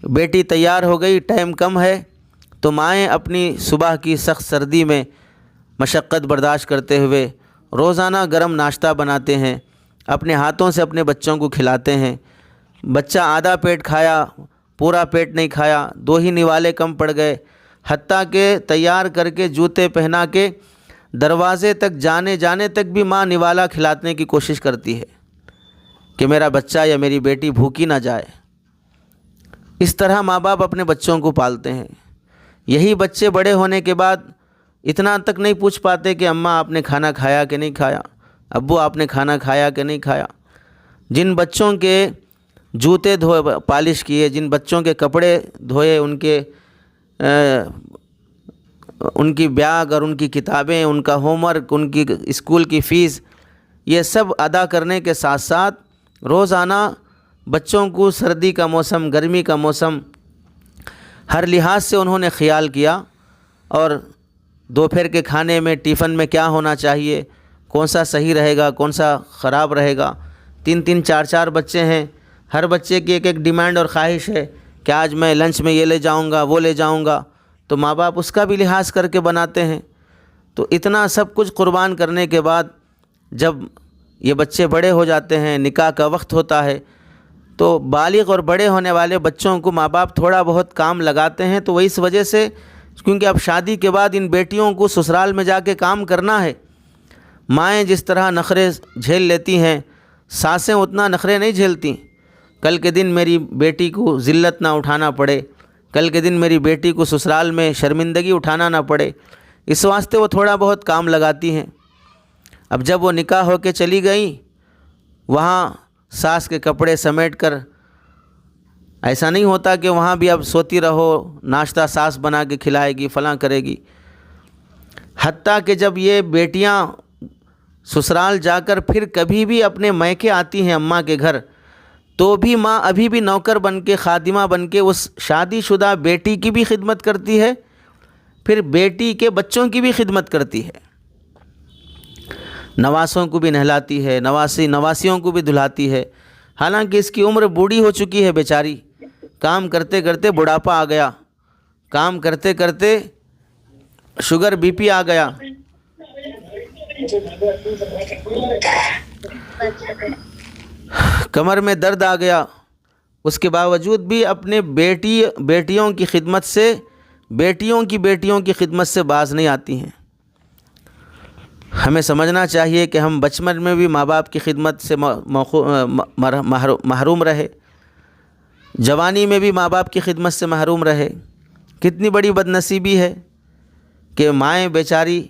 بیٹی تیار ہو گئی، ٹائم کم ہے، تو مائیں اپنی صبح کی سخت سردی میں مشقت برداشت کرتے ہوئے روزانہ گرم ناشتہ بناتے ہیں، اپنے ہاتھوں سے اپنے بچوں کو کھلاتے ہیں۔ بچہ آدھا پیٹ کھایا، پورا پیٹ نہیں کھایا، 2 ہی نوالے کم پڑ گئے، حتیٰ کہ تیار کر کے جوتے پہنا کے دروازے تک جانے تک بھی ماں نوالا کھلانے کی کوشش کرتی ہے کہ میرا بچہ یا میری بیٹی بھوکی نہ جائے۔ اس طرح ماں باپ اپنے بچوں کو پالتے ہیں۔ یہی بچے بڑے ہونے کے بعد اتنا تک نہیں پوچھ پاتے کہ اماں آپ نے کھانا کھایا کہ نہیں کھایا، ابو آپ نے کھانا کھایا کہ نہیں کھایا۔ جن بچوں کے جوتے دھوئے، پالش کیے، جن بچوں کے کپڑے دھوئے، ان کی بیاگ اور ان کی کتابیں، ان کا ہوم ورک، ان کی اسکول کی فیس، یہ سب ادا کرنے کے ساتھ ساتھ روزانہ بچوں کو سردی کا موسم، گرمی کا موسم، ہر لحاظ سے انہوں نے خیال کیا، اور دوپہر کے کھانے میں، ٹیفن میں کیا ہونا چاہیے، کون سا صحیح رہے گا، کون سا خراب رہے گا۔ 3 4 بچے ہیں، ہر بچے کی ایک ڈیمانڈ اور خواہش ہے کہ آج میں لنچ میں یہ لے جاؤں گا، وہ لے جاؤں گا، تو ماں باپ اس کا بھی لحاظ کر کے بناتے ہیں۔ تو اتنا سب کچھ قربان کرنے کے بعد جب یہ بچے بڑے ہو جاتے ہیں، نکاح کا وقت ہوتا ہے، تو بالغ اور بڑے ہونے والے بچوں کو ماں باپ تھوڑا بہت کام لگاتے ہیں۔ تو وہ اس وجہ سے، کیونکہ اب شادی کے بعد ان بیٹیوں کو سسرال میں جا کے کام کرنا ہے۔ مائیں جس طرح نخرے جھیل لیتی ہیں، ساسیں اتنا نخرے نہیں جھیلتی۔ کل کے دن میری بیٹی کو ذلت نہ اٹھانا پڑے، کل کے دن میری بیٹی کو سسرال میں شرمندگی اٹھانا نہ پڑے، اس واسطے وہ تھوڑا بہت کام لگاتی ہیں۔ اب جب وہ نکاح ہو کے چلی گئیں، وہاں ساس کے کپڑے سمیٹ کر، ایسا نہیں ہوتا کہ وہاں بھی اب سوتی رہو، ناشتہ ساس بنا کے کھلائے گی، فلاں کرے گی۔ حتیٰ کہ جب یہ بیٹیاں سسرال جا کر پھر کبھی بھی اپنے میکے آتی ہیں اماں کے گھر، تو بھی ماں ابھی بھی نوکر بن کے، خادمہ بن کے اس شادی شدہ بیٹی کی بھی خدمت کرتی ہے، پھر بیٹی کے بچوں کی بھی خدمت کرتی ہے، نواسوں کو بھی نہلاتی ہے، نواسیوں کو بھی دھلاتی ہے۔ حالانکہ اس کی عمر بوڑھی ہو چکی ہے بیچاری، کام کرتے کرتے بڑھاپا آ گیا، کام کرتے کرتے شوگر بی پی آ گیا، کمر میں درد آ گیا، اس کے باوجود بھی اپنے بیٹیوں کی خدمت سے، بیٹیوں کی خدمت سے باز نہیں آتی ہیں۔ ہمیں سمجھنا چاہیے کہ ہم بچپن میں بھی ماں باپ کی خدمت سے محروم رہے، جوانی میں بھی ماں باپ کی خدمت سے محروم رہے۔ کتنی بڑی بدنصیبی ہے کہ مائیں بیچاری،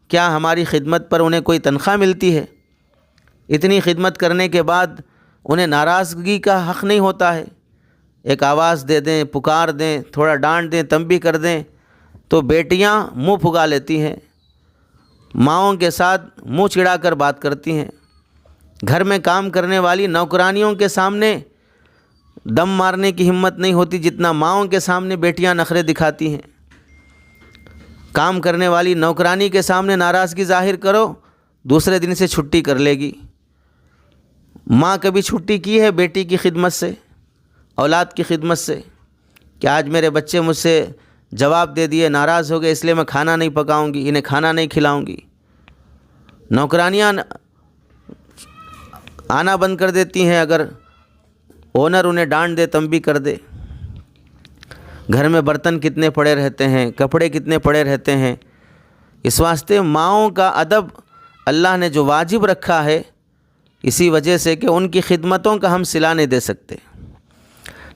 کیا ہماری خدمت پر انہیں کوئی تنخواہ ملتی ہے؟ اتنی خدمت کرنے کے بعد انہیں ناراضگی کا حق نہیں ہوتا ہے؟ ایک آواز دے دیں، پکار دیں، تھوڑا ڈانٹ دیں، تنبیہ کر دیں تو بیٹیاں منہ پھگا لیتی ہیں، ماؤں کے ساتھ منہ چڑھا کر بات کرتی ہیں، گھر میں کام کرنے والی نوکرانیوں کے سامنے دم مارنے کی ہمت نہیں ہوتی جتنا ماؤں کے سامنے بیٹیاں نخرے دکھاتی ہیں۔ کام کرنے والی نوکرانی کے سامنے ناراضگی ظاہر کرو، دوسرے دن سے چھٹی کر لے گی۔ ماں کبھی چھٹی کی ہے بیٹی کی خدمت سے، اولاد کی خدمت سے، کہ آج میرے بچے مجھ سے جواب دے دیے، ناراض ہو گئے، اس لیے میں کھانا نہیں پکاؤں گی، انہیں کھانا نہیں کھلاؤں گی۔ نوکرانیاں آنا بند کر دیتی ہیں، اگر اونر انہیں ڈانٹ دے تنبیہ کر دے۔ گھر میں برتن کتنے پڑے رہتے ہیں، کپڑے کتنے پڑے رہتے ہیں۔ اس واسطے ماؤں کا ادب اللہ نے جو واجب رکھا ہے، اسی وجہ سے کہ ان کی خدمتوں کا ہم صلہ نہیں دے سکتے۔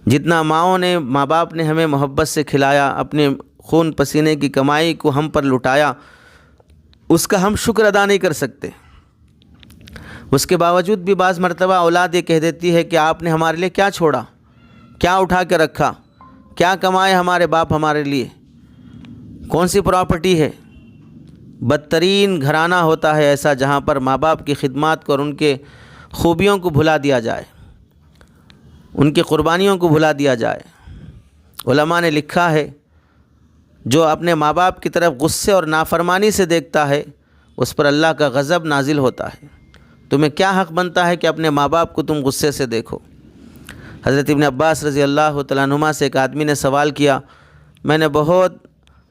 جتنا ماؤں نے، ماں باپ نے ہمیں محبت سے کھلایا، اپنے خون پسینے کی کمائی کو ہم پر لٹایا، اس کا ہم شکر ادا نہیں کر سکتے۔ اس کے باوجود بھی بعض مرتبہ اولاد یہ کہہ دیتی ہے کہ آپ نے ہمارے لیے کیا چھوڑا، کیا اٹھا کے رکھا، کیا کمائے ہمارے باپ ہمارے لیے، کون سی پراپرٹی ہے۔ بدترین گھرانہ ہوتا ہے ایسا جہاں پر ماں باپ کی خدمات کو اور ان کے خوبیوں کو بھلا دیا جائے، ان کی قربانیوں کو بھلا دیا جائے۔ علماء نے لکھا ہے، جو اپنے ماں باپ کی طرف غصے اور نافرمانی سے دیکھتا ہے، اس پر اللہ کا غضب نازل ہوتا ہے۔ تمہیں کیا حق بنتا ہے کہ اپنے ماں باپ کو تم غصے سے دیکھو۔ حضرت ابن عباس رضی اللہ تعالیٰ عنہما سے ایک آدمی نے سوال کیا، میں نے بہت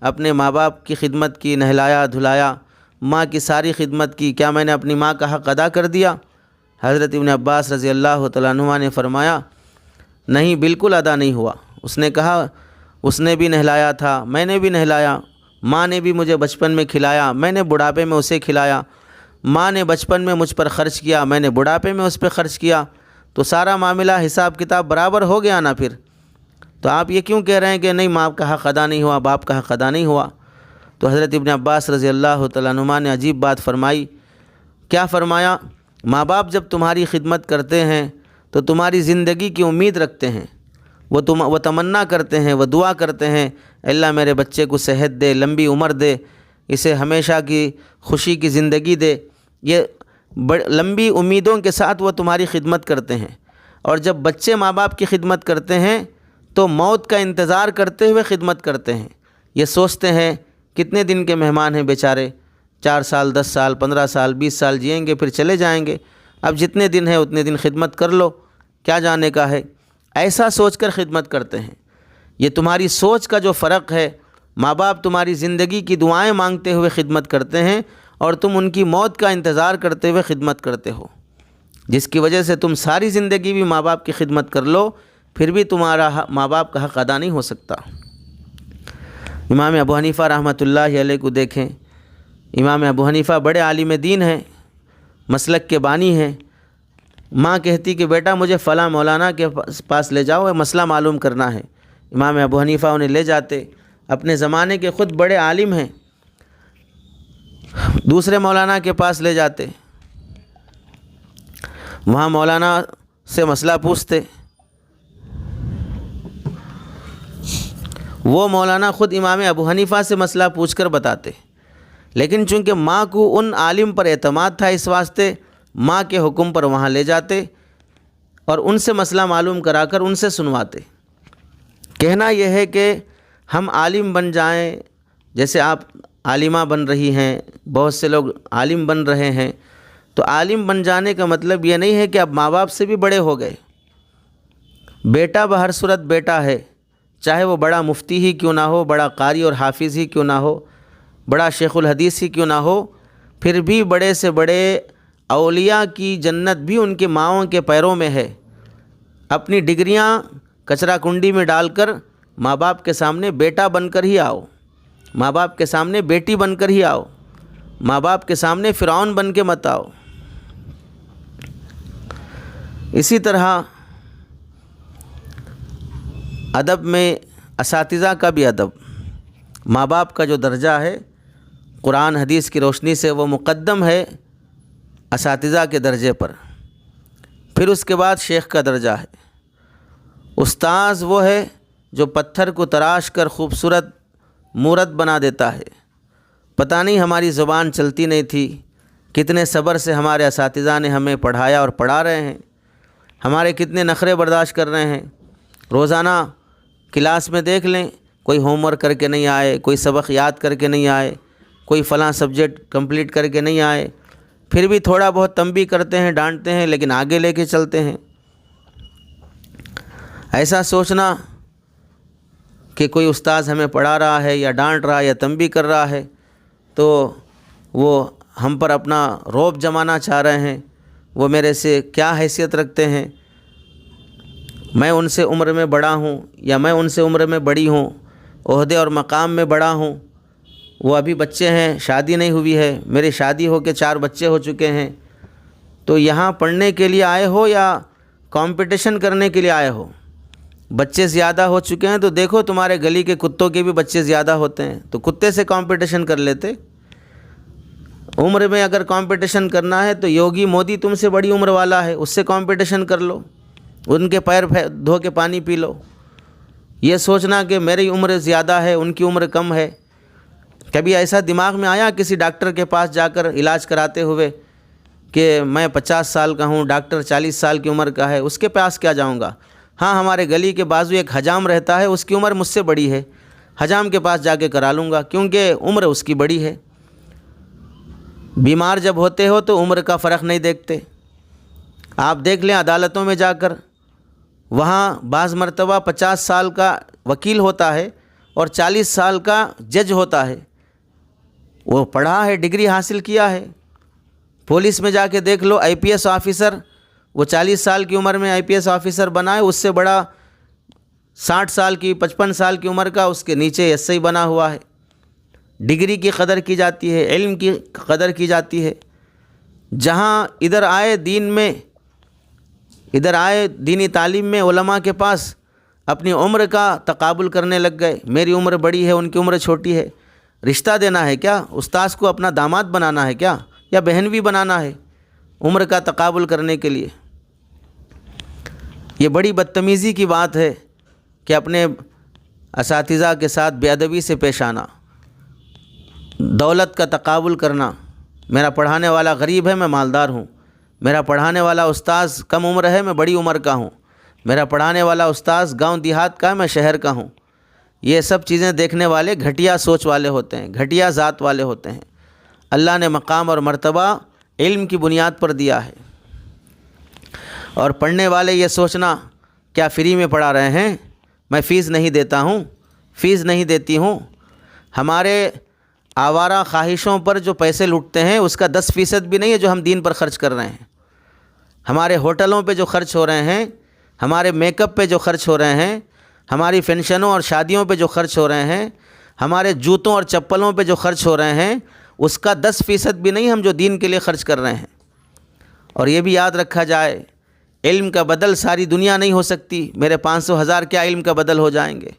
اپنے ماں باپ کی خدمت کی، نہلایا دھلایا، ماں کی ساری خدمت کی، کیا میں نے اپنی ماں کا حق ادا کر دیا؟ حضرت ابن عباس رضی اللہ تعالیٰ عنہما نے فرمایا، نہیں، بالکل ادا نہیں ہوا۔ اس نے کہا، اس نے بھی نہلایا تھا، میں نے بھی نہلایا، ماں نے بھی مجھے بچپن میں کھلایا، میں نے بڑھاپے میں اسے کھلایا، ماں نے بچپن میں مجھ پر خرچ کیا، میں نے بڑھاپے میں اس پہ خرچ کیا، تو سارا معاملہ حساب کتاب برابر ہو گیا نا پھر۔ تو آپ یہ کیوں کہہ رہے ہیں کہ نہیں، ماں کا حق ادا نہیں ہوا، باپ کا حق ادا نہیں ہوا؟ تو حضرت ابن عباس رضی اللہ تعالیٰ عنہما نے عجیب بات فرمائی۔ کیا فرمایا؟ ماں باپ جب تمہاری خدمت کرتے ہیں تو تمہاری زندگی کی امید رکھتے ہیں، وہ تمنا کرتے ہیں، وہ دعا کرتے ہیں، اللہ میرے بچے کو صحت دے، لمبی عمر دے، اسے ہمیشہ کی خوشی کی زندگی دے۔ یہ لمبی امیدوں کے ساتھ وہ تمہاری خدمت کرتے ہیں۔ اور جب بچے ماں باپ کی خدمت کرتے ہیں تو موت کا انتظار کرتے ہوئے خدمت کرتے ہیں۔ یہ سوچتے ہیں کتنے دن کے مہمان ہیں بیچارے، 4 سال 10 سال 15 سال 20 سال جئیں گے پھر چلے جائیں گے، اب جتنے دن ہیں اتنے دن خدمت کر لو، کیا جانے کا ہے، ایسا سوچ کر خدمت کرتے ہیں۔ یہ تمہاری سوچ کا جو فرق ہے، ماں باپ تمہاری زندگی کی دعائیں مانگتے ہوئے خدمت کرتے ہیں اور تم ان کی موت کا انتظار کرتے ہوئے خدمت کرتے ہو، جس کی وجہ سے تم ساری زندگی بھی ماں باپ کی خدمت کر لو، پھر بھی تمہارا ماں باپ کا حق ادا نہیں ہو سکتا۔ امام ابو حنیفہ رحمۃ اللہ علیہ کو دیکھیں، امام ابو حنیفہ بڑے عالم دین ہیں، مسلک کے بانی ہیں۔ ماں کہتی کہ بیٹا مجھے فلاں مولانا کے پاس لے جاؤ، مسئلہ معلوم کرنا ہے۔ امام ابو حنیفہ انہیں لے جاتے، اپنے زمانے کے خود بڑے عالم ہیں، دوسرے مولانا کے پاس لے جاتے، وہاں مولانا سے مسئلہ پوچھتے، وہ مولانا خود امام ابو حنیفہ سے مسئلہ پوچھ کر بتاتے، لیکن چونکہ ماں کو ان عالم پر اعتماد تھا، اس واسطے ماں کے حکم پر وہاں لے جاتے اور ان سے مسئلہ معلوم کرا کر ان سے سنواتے۔ کہنا یہ ہے کہ ہم عالم بن جائیں، جیسے آپ عالمہ بن رہی ہیں، بہت سے لوگ عالم بن رہے ہیں، تو عالم بن جانے کا مطلب یہ نہیں ہے کہ اب ماں باپ سے بھی بڑے ہو گئے۔ بیٹا بہر صورت بیٹا ہے، چاہے وہ بڑا مفتی ہی کیوں نہ ہو، بڑا قاری اور حافظ ہی کیوں نہ ہو، بڑا شیخ الحدیث ہی کیوں نہ ہو، پھر بھی بڑے سے بڑے اولیاء کی جنت بھی ان کے ماؤں کے پیروں میں ہے۔ اپنی ڈگریاں کچرا کنڈی میں ڈال کر ماں باپ کے سامنے بیٹا بن کر ہی آؤ، ماں باپ کے سامنے بیٹی بن کر ہی آؤ، ماں باپ کے سامنے فرعون بن کے مت آؤ۔ اسی طرح ادب میں اساتذہ کا بھی ادب، ماں باپ کا جو درجہ ہے قرآن حدیث کی روشنی سے وہ مقدم ہے اساتذہ کے درجے پر، پھر اس کے بعد شیخ کا درجہ ہے۔ استاذ وہ ہے جو پتھر کو تراش کر خوبصورت مورت بنا دیتا ہے۔ پتہ نہیں ہماری زبان چلتی نہیں تھی، کتنے صبر سے ہمارے اساتذہ نے ہمیں پڑھایا اور پڑھا رہے ہیں، ہمارے کتنے نخرے برداشت کر رہے ہیں۔ روزانہ کلاس میں دیکھ لیں، کوئی ہوم ورک کر کے نہیں آئے، کوئی سبق یاد کر کے نہیں آئے، کوئی فلاں سبجیکٹ کمپلیٹ کر کے نہیں آئے، پھر بھی تھوڑا بہت تنبیہ کرتے ہیں، ڈانٹتے ہیں، لیکن آگے لے کے چلتے ہیں۔ ایسا سوچنا کہ کوئی استاذ ہمیں پڑھا رہا ہے یا ڈانٹ رہا ہے یا تنبیہ کر رہا ہے تو وہ ہم پر اپنا رعب جمانا چاہ رہے ہیں، وہ میرے سے کیا حیثیت رکھتے ہیں، میں ان سے عمر میں بڑا ہوں یا میں ان سے عمر میں بڑی ہوں، عہدے اور مقام میں بڑا ہوں، وہ ابھی بچے ہیں، شادی نہیں ہوئی ہے، میری شادی ہو کے 4 بچے ہو چکے ہیں، تو یہاں پڑھنے کے لیے آئے ہو یا کمپٹیشن کرنے کے لیے آئے ہو؟ بچے زیادہ ہو چکے ہیں تو دیکھو تمہارے گلی کے کتوں کے بھی بچے زیادہ ہوتے ہیں، تو کتے سے کمپٹیشن کر لیتے۔ عمر میں اگر کمپٹیشن کرنا ہے تو یوگی مودی تم سے بڑی عمر والا ہے، اس سے کمپٹیشن کر لو، ان کے پیر دھو کے پانی پی لو۔ یہ سوچنا کہ میری عمر زیادہ ہے، ان کی عمر کم ہے، کبھی ایسا دماغ میں آیا کسی ڈاکٹر کے پاس جا کر علاج کراتے ہوئے کہ میں 50 سال کا ہوں، ڈاکٹر 40 سال کی عمر کا ہے، اس کے پاس کیا جاؤں گا؟ ہاں، ہمارے گلی کے بازو ایک حجام رہتا ہے، اس کی عمر مجھ سے بڑی ہے، حجام کے پاس جا کے کرا لوں گا، کیونکہ عمر اس کی بڑی ہے۔ بیمار جب ہوتے ہو تو عمر کا فرق نہیں دیکھتے۔ آپ دیکھ لیں عدالتوں میں جا کر، وہاں بعض مرتبہ 50 سال کا وکیل ہوتا ہے اور 40 سال کا جج ہوتا ہے، وہ پڑھا ہے، ڈگری حاصل کیا ہے۔ پولیس میں جا کے دیکھ لو، IPS آفیسر، وہ 40 سال کی عمر میں IPS آفیسر بنا ہے، اس سے بڑا 60 سال کی 55 سال کی عمر کا اس کے نیچے SI بنا ہوا ہے۔ ڈگری کی قدر کی جاتی ہے، علم کی قدر کی جاتی ہے۔ جہاں ادھر آئے دینی تعلیم میں علماء کے پاس اپنی عمر کا تقابل کرنے لگ گئے، میری عمر بڑی ہے، ان کی عمر چھوٹی ہے۔ رشتہ دینا ہے کیا؟ استاذ کو اپنا داماد بنانا ہے کیا، یا بہن بھی بنانا ہے عمر کا تقابل کرنے کے لیے؟ یہ بڑی بدتمیزی کی بات ہے کہ اپنے اساتذہ کے ساتھ بے ادبی سے پیش آنا، دولت کا تقابل کرنا۔ میرا پڑھانے والا غریب ہے، میں مالدار ہوں، میرا پڑھانے والا استاذ کم عمر ہے، میں بڑی عمر کا ہوں، میرا پڑھانے والا استاذ گاؤں دیہات کا ہے، میں شہر کا ہوں۔ یہ سب چیزیں دیکھنے والے گھٹیا سوچ والے ہوتے ہیں، گھٹیا ذات والے ہوتے ہیں۔ اللہ نے مقام اور مرتبہ علم کی بنیاد پر دیا ہے، اور پڑھنے والے یہ سوچنا کیا فری میں پڑھا رہے ہیں، میں فیس نہیں دیتا ہوں، فیس نہیں دیتی ہوں۔ ہمارے آوارہ خواہشوں پر جو پیسے لوٹتے ہیں اس کا 10% بھی نہیں ہے جو ہم دین پر خرچ کر رہے ہیں۔ ہمارے ہوٹلوں پہ جو خرچ ہو رہے ہیں، ہمارے میک اپ پہ جو خرچ ہو رہے ہیں، ہماری فنکشنوں اور شادیوں پہ جو خرچ ہو رہے ہیں، ہمارے جوتوں اور چپلوں پہ جو خرچ ہو رہے ہیں، اس کا 10% بھی نہیں ہم جو دین کے لیے خرچ کر رہے ہیں۔ اور یہ بھی یاد رکھا جائے، علم کا بدل ساری دنیا نہیں ہو سکتی، میرے 500,000 کیا علم کا بدل ہو جائیں گے؟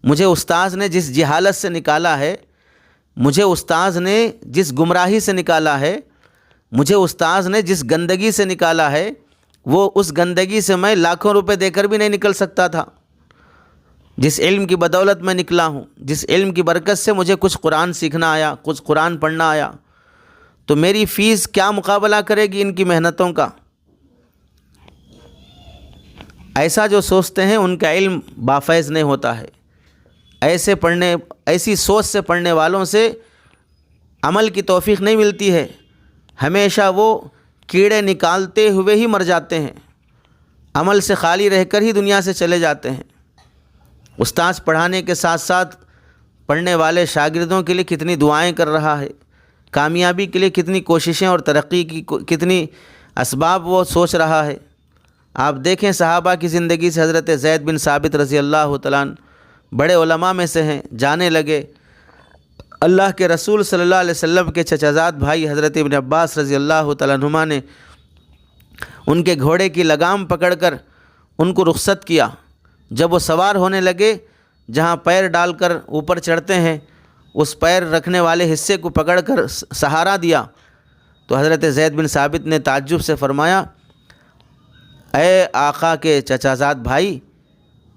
مجھے استاذ نے جس جہالت سے نکالا ہے، مجھے استاذ نے جس گمراہی سے نکالا ہے، مجھے استاذ نے جس گندگی سے نکالا ہے، وہ اس گندگی سے میں لاکھوں روپے دے کر بھی نہیں نکل سکتا تھا۔ جس علم کی بدولت میں نکلا ہوں، جس علم کی برکت سے مجھے کچھ قرآن سیکھنا آیا، کچھ قرآن پڑھنا آیا، تو میری فیس کیا مقابلہ کرے گی ان کی محنتوں کا؟ ایسا جو سوچتے ہیں ان کا علم بافیض نہیں ہوتا ہے۔ ایسی سوچ سے پڑھنے والوں سے عمل کی توفیق نہیں ملتی ہے، ہمیشہ وہ کیڑے نکالتے ہوئے ہی مر جاتے ہیں، عمل سے خالی رہ کر ہی دنیا سے چلے جاتے ہیں۔ استاذ پڑھانے کے ساتھ ساتھ پڑھنے والے شاگردوں کے لیے کتنی دعائیں کر رہا ہے، کامیابی کے لیے کتنی کوششیں اور ترقی کی کتنی اسباب وہ سوچ رہا ہے۔ آپ دیکھیں صحابہ کی زندگی سے حضرت زید بن ثابت رضی اللہ تعالیٰ عنہ بڑے علماء میں سے ہیں، جانے لگے۔ اللہ کے رسول صلی اللہ علیہ وسلم کے چچا زاد بھائی حضرت ابن عباس رضی اللہ تعالیٰ عنہما نے ان کے گھوڑے کی لگام پکڑ کر ان کو رخصت کیا۔ جب وہ سوار ہونے لگے، جہاں پیر ڈال کر اوپر چڑھتے ہیں اس پیر رکھنے والے حصے کو پکڑ کر سہارا دیا، تو حضرت زید بن ثابت نے تعجب سے فرمایا، اے آقا کے چچا زاد بھائی،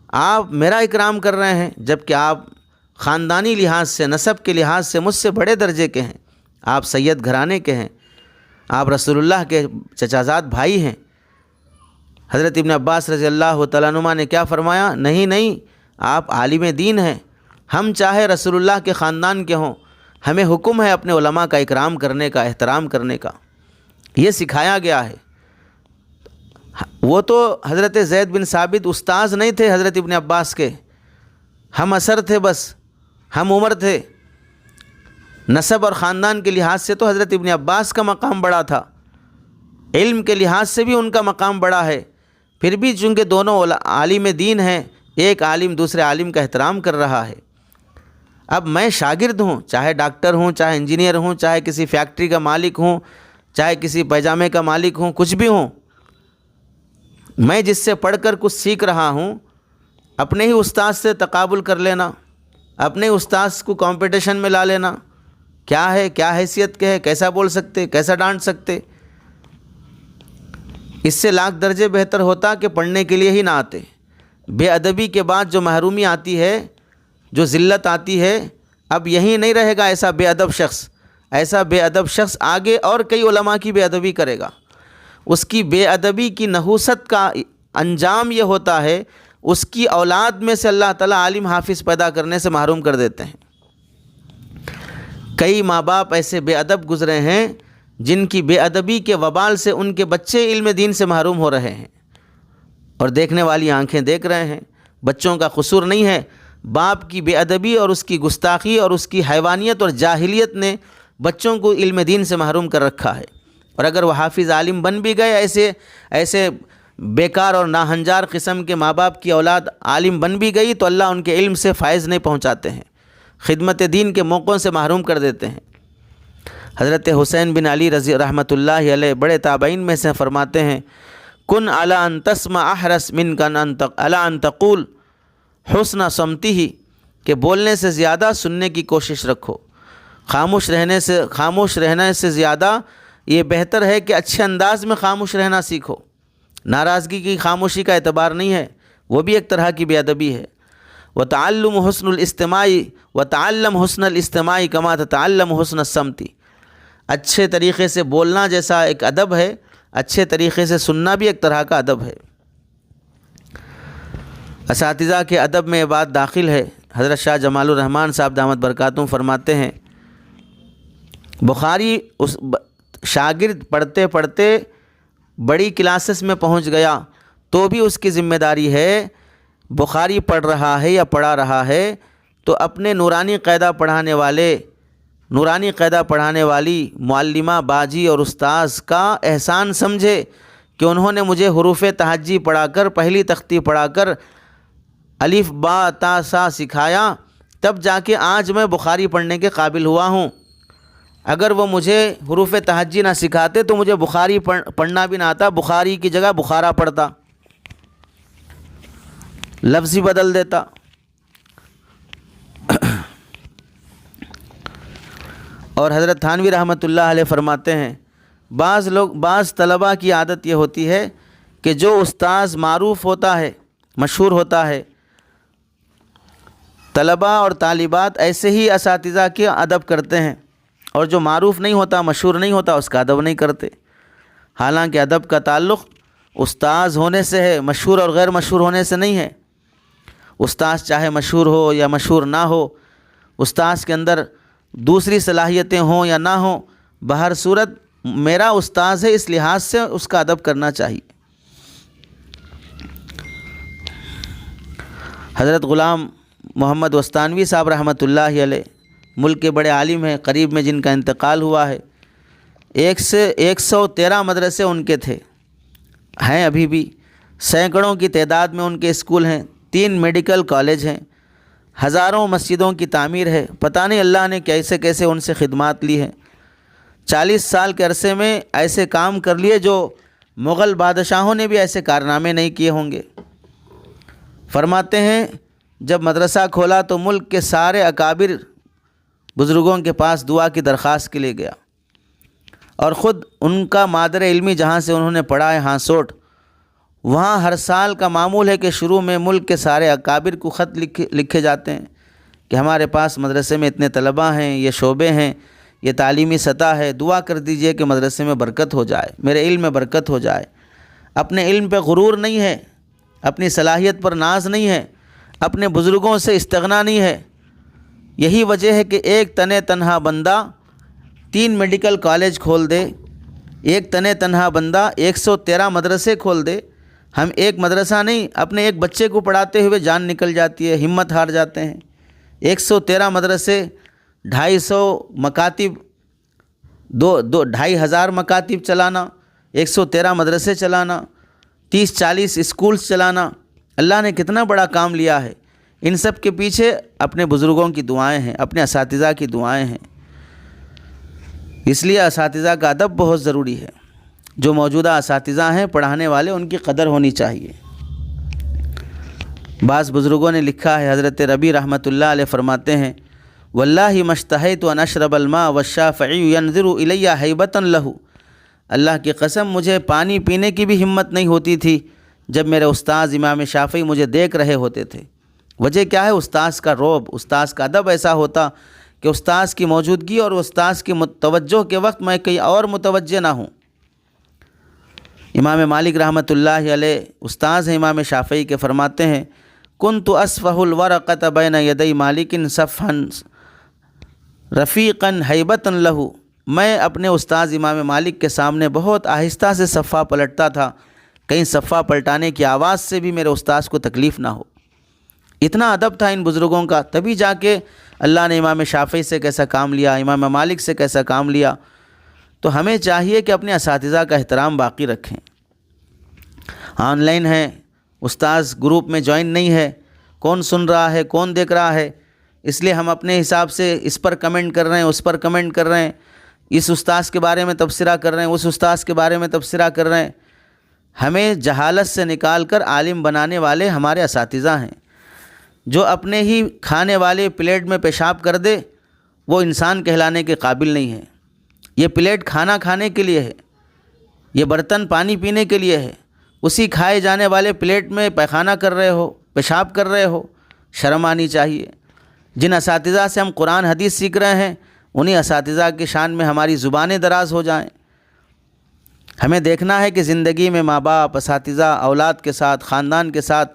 آپ میرا اکرام کر رہے ہیں جب کہ آپ خاندانی لحاظ سے، نسب کے لحاظ سے مجھ سے بڑے درجے کے ہیں، آپ سید گھرانے کے ہیں، آپ رسول اللہ کے چچازاد بھائی ہیں۔ حضرت ابن عباس رضی اللہ تعالیٰ عنہما نے کیا فرمایا؟ نہیں، آپ عالم دین ہیں، ہم چاہے رسول اللہ کے خاندان کے ہوں، ہمیں حکم ہے اپنے علماء کا اکرام کرنے کا، احترام کرنے کا، یہ سکھایا گیا ہے۔ وہ تو حضرت زید بن ثابت استاذ نہیں تھے حضرت ابن عباس کے، ہم اثر تھے، بس ہم عمر تھے۔ نسب اور خاندان کے لحاظ سے تو حضرت ابن عباس کا مقام بڑا تھا، علم کے لحاظ سے بھی ان کا مقام بڑا ہے، پھر بھی چونکہ دونوں عالم دین ہیں، ایک عالم دوسرے عالم کا احترام کر رہا ہے۔ اب میں شاگرد ہوں، چاہے ڈاکٹر ہوں، چاہے انجینئر ہوں، چاہے کسی فیکٹری کا مالک ہوں، چاہے کسی پیجامے کا مالک ہوں، کچھ بھی ہوں، میں جس سے پڑھ کر کچھ سیکھ رہا ہوں، اپنے ہی استاد سے تقابل کر لینا، اپنے استاد کو کمپٹیشن میں لا لینا، کیا ہے، کیا حیثیت کے ہے، کیسا بول سکتے، کیسا ڈانٹ سکتے؟ اس سے لاکھ درجے بہتر ہوتا کہ پڑھنے کے لیے ہی نہ آتے۔ بے ادبی کے بعد جو محرومی آتی ہے، جو ذلت آتی ہے، اب یہی نہیں رہے گا ایسا بے ادب شخص، ایسا بے ادب شخص آگے اور کئی علماء کی بے ادبی کرے گا۔ اس کی بے ادبی کی نحوست کا انجام یہ ہوتا ہے، اس کی اولاد میں سے اللہ تعالیٰ عالم حافظ پیدا کرنے سے محروم کر دیتے ہیں۔ کئی ماں باپ ایسے بے ادب گزرے ہیں جن کی بے ادبی کے وبال سے ان کے بچے علم دین سے محروم ہو رہے ہیں، اور دیکھنے والی آنکھیں دیکھ رہے ہیں۔ بچوں کا قصور نہیں ہے، باپ کی بے ادبی اور اس کی گستاخی اور اس کی حیوانیت اور جاہلیت نے بچوں کو علم دین سے محروم کر رکھا ہے۔ اور اگر وہ حافظ عالم بن بھی گئے، ایسے بیکار اور ناہنجار قسم کے ماں باپ کی اولاد عالم بن بھی گئی، تو اللہ ان کے علم سے فائز نہیں پہنچاتے ہیں، خدمت دین کے موقعوں سے محروم کر دیتے ہیں۔ حضرت حسین بن علی رضی رحمۃ اللہ علیہ بڑے تابعین میں سے فرماتے ہیں، کن علی ان تسمع احرص منک علی ان تقول حسن صمتہ، کہ بولنے سے زیادہ سننے کی کوشش رکھو، خاموش رہنے سے زیادہ یہ بہتر ہے کہ اچھے انداز میں خاموش رہنا سیکھو۔ ناراضگی کی خاموشی کا اعتبار نہیں ہے، وہ بھی ایک طرح کی بے ادبی ہے۔ وتعلم حسن الاستماع وتعلم حسن الاستماع کما تتعلم حسن الصمت، اچھے طریقے سے بولنا جیسا ایک ادب ہے، اچھے طریقے سے سننا بھی ایک طرح کا ادب ہے۔ اساتذہ کے ادب میں یہ بات داخل ہے۔ حضرت شاہ جمال الرحمن صاحب دامت برکاتہم فرماتے ہیں، بخاری اس شاگرد پڑھتے پڑھتے بڑی کلاسز میں پہنچ گیا تو بھی اس کی ذمہ داری ہے، بخاری پڑھ رہا ہے یا پڑھا رہا ہے تو اپنے نورانی قاعدہ پڑھانے والی معلمہ باجی اور استاذ کا احسان سمجھے کہ انہوں نے مجھے حروف تہجی پڑھا کر، پہلی تختی پڑھا کر الف با تا سا سکھایا، تب جا کے آج میں بخاری پڑھنے کے قابل ہوا ہوں۔ اگر وہ مجھے حروف تہجی نہ سکھاتے تو مجھے بخاری پڑھنا بھی نہ آتا، بخاری کی جگہ بخارا پڑھتا، لفظ ہی بدل دیتا۔ اور حضرت تھانوی رحمۃ اللہ علیہ فرماتے ہیں، بعض طلباء کی عادت یہ ہوتی ہے کہ جو استاذ معروف ہوتا ہے، مشہور ہوتا ہے، طلباء اور طالبات ایسے ہی اساتذہ کے ادب کرتے ہیں، اور جو معروف نہیں ہوتا، مشہور نہیں ہوتا، اس کا ادب نہیں کرتے۔ حالانکہ ادب کا تعلق استاذ ہونے سے ہے، مشہور اور غیر مشہور ہونے سے نہیں ہے۔ استاذ چاہے مشہور ہو یا مشہور نہ ہو، استاذ کے اندر دوسری صلاحیتیں ہوں یا نہ ہوں، بہر صورت میرا استاذ ہے، اس لحاظ سے اس کا ادب کرنا چاہیے۔ حضرت غلام محمد وستانوی صاحب رحمۃ اللہ علیہ ملک کے بڑے عالم ہیں، قریب میں جن کا انتقال ہوا ہے۔ 113 مدرسے ان کے تھے، ہیں ابھی بھی، سینکڑوں کی تعداد میں ان کے اسکول ہیں، 3 میڈیکل کالج ہیں، ہزاروں مسجدوں کی تعمیر ہے۔ پتہ نہیں اللہ نے کیسے کیسے ان سے خدمات لی ہیں۔ 40 سال کے عرصے میں ایسے کام کر لیے جو مغل بادشاہوں نے بھی ایسے کارنامے نہیں کیے ہوں گے۔ فرماتے ہیں جب مدرسہ کھولا تو ملک کے سارے اکابر بزرگوں کے پاس دعا کی درخواست کے لیے گیا، اور خود ان کا مادر علمی جہاں سے انہوں نے پڑھا ہے ہانسوٹ، وہاں ہر سال کا معمول ہے کہ شروع میں ملک کے سارے اکابر کو خط لکھے جاتے ہیں کہ ہمارے پاس مدرسے میں اتنے طلباء ہیں، یہ شعبے ہیں، یہ تعلیمی سطح ہے، دعا کر دیجئے کہ مدرسے میں برکت ہو جائے، میرے علم میں برکت ہو جائے۔ اپنے علم پہ غرور نہیں ہے، اپنی صلاحیت پر ناز نہیں ہے، اپنے بزرگوں سے استغنا نہیں ہے۔ یہی وجہ ہے کہ ایک تنے تنہا بندہ 3 میڈیکل کالج کھول دے، ایک تنے تنہا بندہ 113 مدرسے کھول دے۔ ہم ایک مدرسہ نہیں، اپنے ایک بچے کو پڑھاتے ہوئے جان نکل جاتی ہے، ہمت ہار جاتے ہیں۔ 113 مدرسے، 250 مکاتب، 2,500 مکاتب چلانا، 113 مدرسے چلانا، 30-40 اسکولز چلانا، اللہ نے کتنا بڑا کام لیا ہے۔ ان سب کے پیچھے اپنے بزرگوں کی دعائیں ہیں، اپنے اساتذہ کی دعائیں ہیں۔ اس لیے اساتذہ کا ادب بہت ضروری ہے۔ جو موجودہ اساتذہ ہیں، پڑھانے والے، ان کی قدر ہونی چاہیے۔ بعض بزرگوں نے لکھا ہے، حضرت ربی رحمۃ اللہ علیہ فرماتے ہیں، واللہ مشتہیت ان اشرب الماء والشافعی ینظر الی ہیبۃ لہ۔ اللہ کی قسم، مجھے پانی پینے کی بھی ہمت نہیں ہوتی تھی جب میرے استاذ امام شافعی مجھے دیکھ رہے ہوتے تھے۔ وجہ کیا ہے؟ استاذ کا رعب، استاذ کا ادب ایسا ہوتا کہ استاذ کی موجودگی اور استاذ کی توجہ کے وقت میں کہیں اور متوجہ نہ ہوں۔ امام مالک رحمۃ اللہ علیہ استاذ ہیں امام شافعی کے، فرماتے ہیں، کنت اصفح الورقۃ بین یدی مالک صفحا رفیقا ہیبۃ لہ۔ میں اپنے استاذ امام مالک کے سامنے بہت آہستہ سے صفحہ پلٹتا تھا، کہیں صفحہ پلٹانے کی آواز سے بھی میرے استاذ کو تکلیف نہ ہو۔ اتنا ادب تھا ان بزرگوں کا، تبھی جا کے اللہ نے امام شافعی سے کیسا کام لیا، امام مالک سے کیسا کام لیا۔ تو ہمیں چاہیے کہ اپنے اساتذہ کا احترام باقی رکھیں۔ آن لائن ہے، استاذ گروپ میں جوائن نہیں ہے، کون سن رہا ہے، کون دیکھ رہا ہے، اس لیے ہم اپنے حساب سے اس پر کمنٹ کر رہے ہیں، اس پر کمنٹ کر رہے ہیں، اس استاذ کے بارے میں تبصرہ کر رہے ہیں، اس استاذ کے بارے میں تبصرہ کر رہے ہیں۔ ہمیں جہالت سے نکال کر عالم بنانے والے ہمارے اساتذہ ہیں۔ جو اپنے ہی کھانے والے پلیٹ میں پیشاب کر دے، وہ انسان کہلانے کے قابل نہیں ہے۔ یہ پلیٹ کھانا کھانے کے لیے ہے، یہ برتن پانی پینے کے لیے ہے۔ اسی کھائے جانے والے پلیٹ میں پیخانہ کر رہے ہو، پیشاب کر رہے ہو، شرم آنی چاہیے۔ جن اساتذہ سے ہم قرآن حدیث سیکھ رہے ہیں، انہی اساتذہ کی شان میں ہماری زبانیں دراز ہو جائیں۔ ہمیں دیکھنا ہے کہ زندگی میں ماں باپ، اساتذہ، اولاد کے ساتھ، خاندان کے ساتھ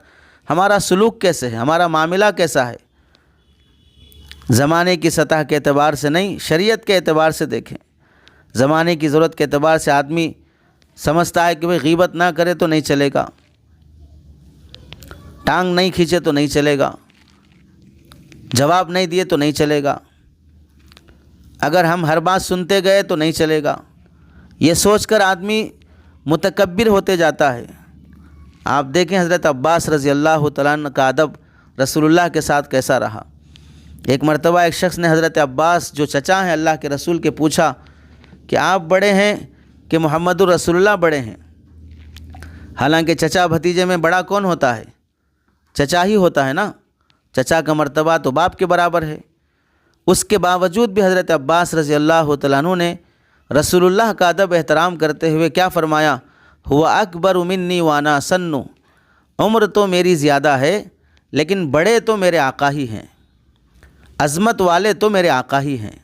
ہمارا سلوک کیسے ہے، ہمارا معاملہ کیسا ہے۔ زمانے کی سطح کے اعتبار سے نہیں، شریعت کے اعتبار سے دیکھیں۔ زمانے کی ضرورت کے اعتبار سے آدمی سمجھتا ہے کہ بھئی غیبت نہ کرے تو نہیں چلے گا، ٹانگ نہیں کھینچے تو نہیں چلے گا، جواب نہیں دیے تو نہیں چلے گا، اگر ہم ہر بات سنتے گئے تو نہیں چلے گا۔ یہ سوچ کر آدمی متکبر ہوتے جاتا ہے۔ آپ دیکھیں حضرت عباس رضی اللہ تعالیٰ عنہ کا ادب رسول اللہ کے ساتھ کیسا رہا۔ ایک مرتبہ ایک شخص نے حضرت عباس جو چچا ہیں اللہ کے رسول کے، پوچھا کہ آپ بڑے ہیں کہ محمد الرسول اللہ بڑے ہیں؟ حالانکہ چچا بھتیجے میں بڑا کون ہوتا ہے؟ چچا ہی ہوتا ہے نا، چچا کا مرتبہ تو باپ کے برابر ہے۔ اس کے باوجود بھی حضرت عباس رضی اللہ تعالیٰ عنہ نے رسول اللہ کا ادب احترام کرتے ہوئے کیا فرمایا؟ ہوا اکبر منی وانا سنو، عمر تو میری زیادہ ہے لیکن بڑے تو میرے آقا ہی ہیں، عظمت والے تو میرے آقا ہی ہیں۔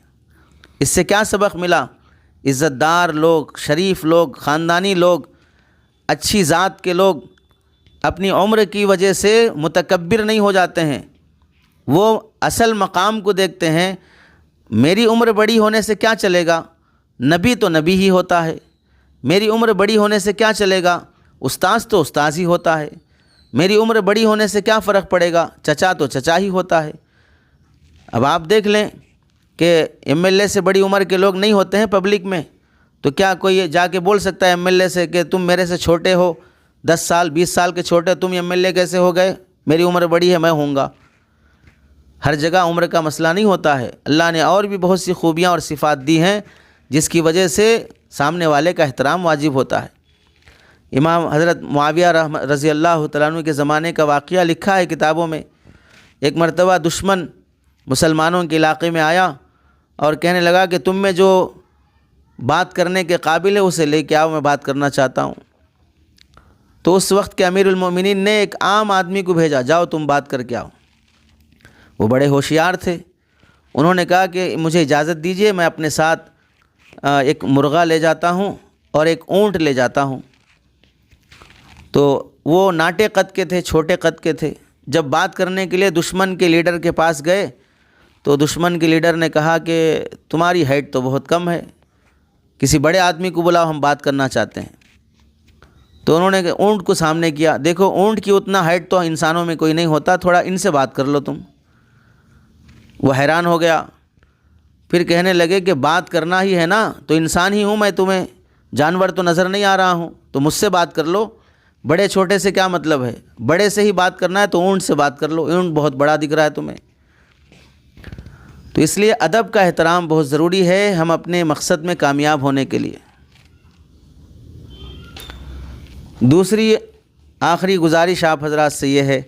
اس سے کیا سبق ملا؟ عزت دار لوگ، شریف لوگ، خاندانی لوگ، اچھی ذات کے لوگ اپنی عمر کی وجہ سے متکبر نہیں ہو جاتے ہیں۔ وہ اصل مقام کو دیکھتے ہیں۔ میری عمر بڑی ہونے سے کیا چلے گا؟ نبی تو نبی ہی ہوتا ہے۔ میری عمر بڑی ہونے سے کیا چلے گا؟ استاذ تو استاذ ہی ہوتا ہے۔ میری عمر بڑی ہونے سے کیا فرق پڑے گا؟ چچا تو چچا ہی ہوتا ہے۔ اب آپ دیکھ لیں کہ ایم ایل اے سے بڑی عمر کے لوگ نہیں ہوتے ہیں پبلک میں، تو کیا کوئی جا کے بول سکتا ہے ایم ایل اے سے کہ تم میرے سے چھوٹے ہو، 10 سال 20 سال کے چھوٹے، تم ایم ایل اے کیسے ہو گئے؟ میری عمر بڑی ہے، میں ہوں گا۔ ہر جگہ عمر کا مسئلہ نہیں ہوتا ہے۔ اللہ نے اور بھی بہت سی خوبیاں اور صفات دی ہیں جس کی وجہ سے سامنے والے کا احترام واجب ہوتا ہے۔ امام حضرت معاویہ رضی اللہ تعالیٰ عنہ کے زمانے کا واقعہ لکھا ہے کتابوں میں۔ ایک مرتبہ دشمن مسلمانوں کے علاقے میں آیا اور کہنے لگا کہ تم میں جو بات کرنے کے قابل ہے اسے لے کے آؤ، میں بات کرنا چاہتا ہوں۔ تو اس وقت کے امیر المومنین نے ایک عام آدمی کو بھیجا، جاؤ تم بات کر کے آؤ۔ وہ بڑے ہوشیار تھے. انہوں نے کہا کہ مجھے اجازت دیجیے، میں اپنے ساتھ ایک مرغا لے جاتا ہوں اور ایک اونٹ لے جاتا ہوں. تو وہ ناٹے قد کے تھے، چھوٹے قد کے تھے. جب بات کرنے کے لیے دشمن کے لیڈر کے پاس گئے تو دشمن کے لیڈر نے کہا کہ تمہاری ہائٹ تو بہت کم ہے، کسی بڑے آدمی کو بلاؤ، ہم بات کرنا چاہتے ہیں. تو انہوں نے اونٹ کو سامنے کیا. دیکھو اونٹ کی اتنا ہائٹ تو انسانوں میں کوئی نہیں ہوتا، تھوڑا ان سے بات کر لو تم. وہ حیران ہو گیا. پھر کہنے لگے کہ بات کرنا ہی ہے نا تو انسان ہی ہوں میں، تمہیں جانور تو نظر نہیں آ رہا ہوں، تو مجھ سے بات کر لو. بڑے چھوٹے سے کیا مطلب ہے، بڑے سے ہی بات کرنا ہے تو اونٹ سے بات کر لو، اونٹ بہت بڑا دکھ رہا ہے تمہیں. تو اس لیے ادب کا احترام بہت ضروری ہے ہم اپنے مقصد میں کامیاب ہونے کے لیے. دوسری آخری گزارش آپ حضرات سے یہ ہے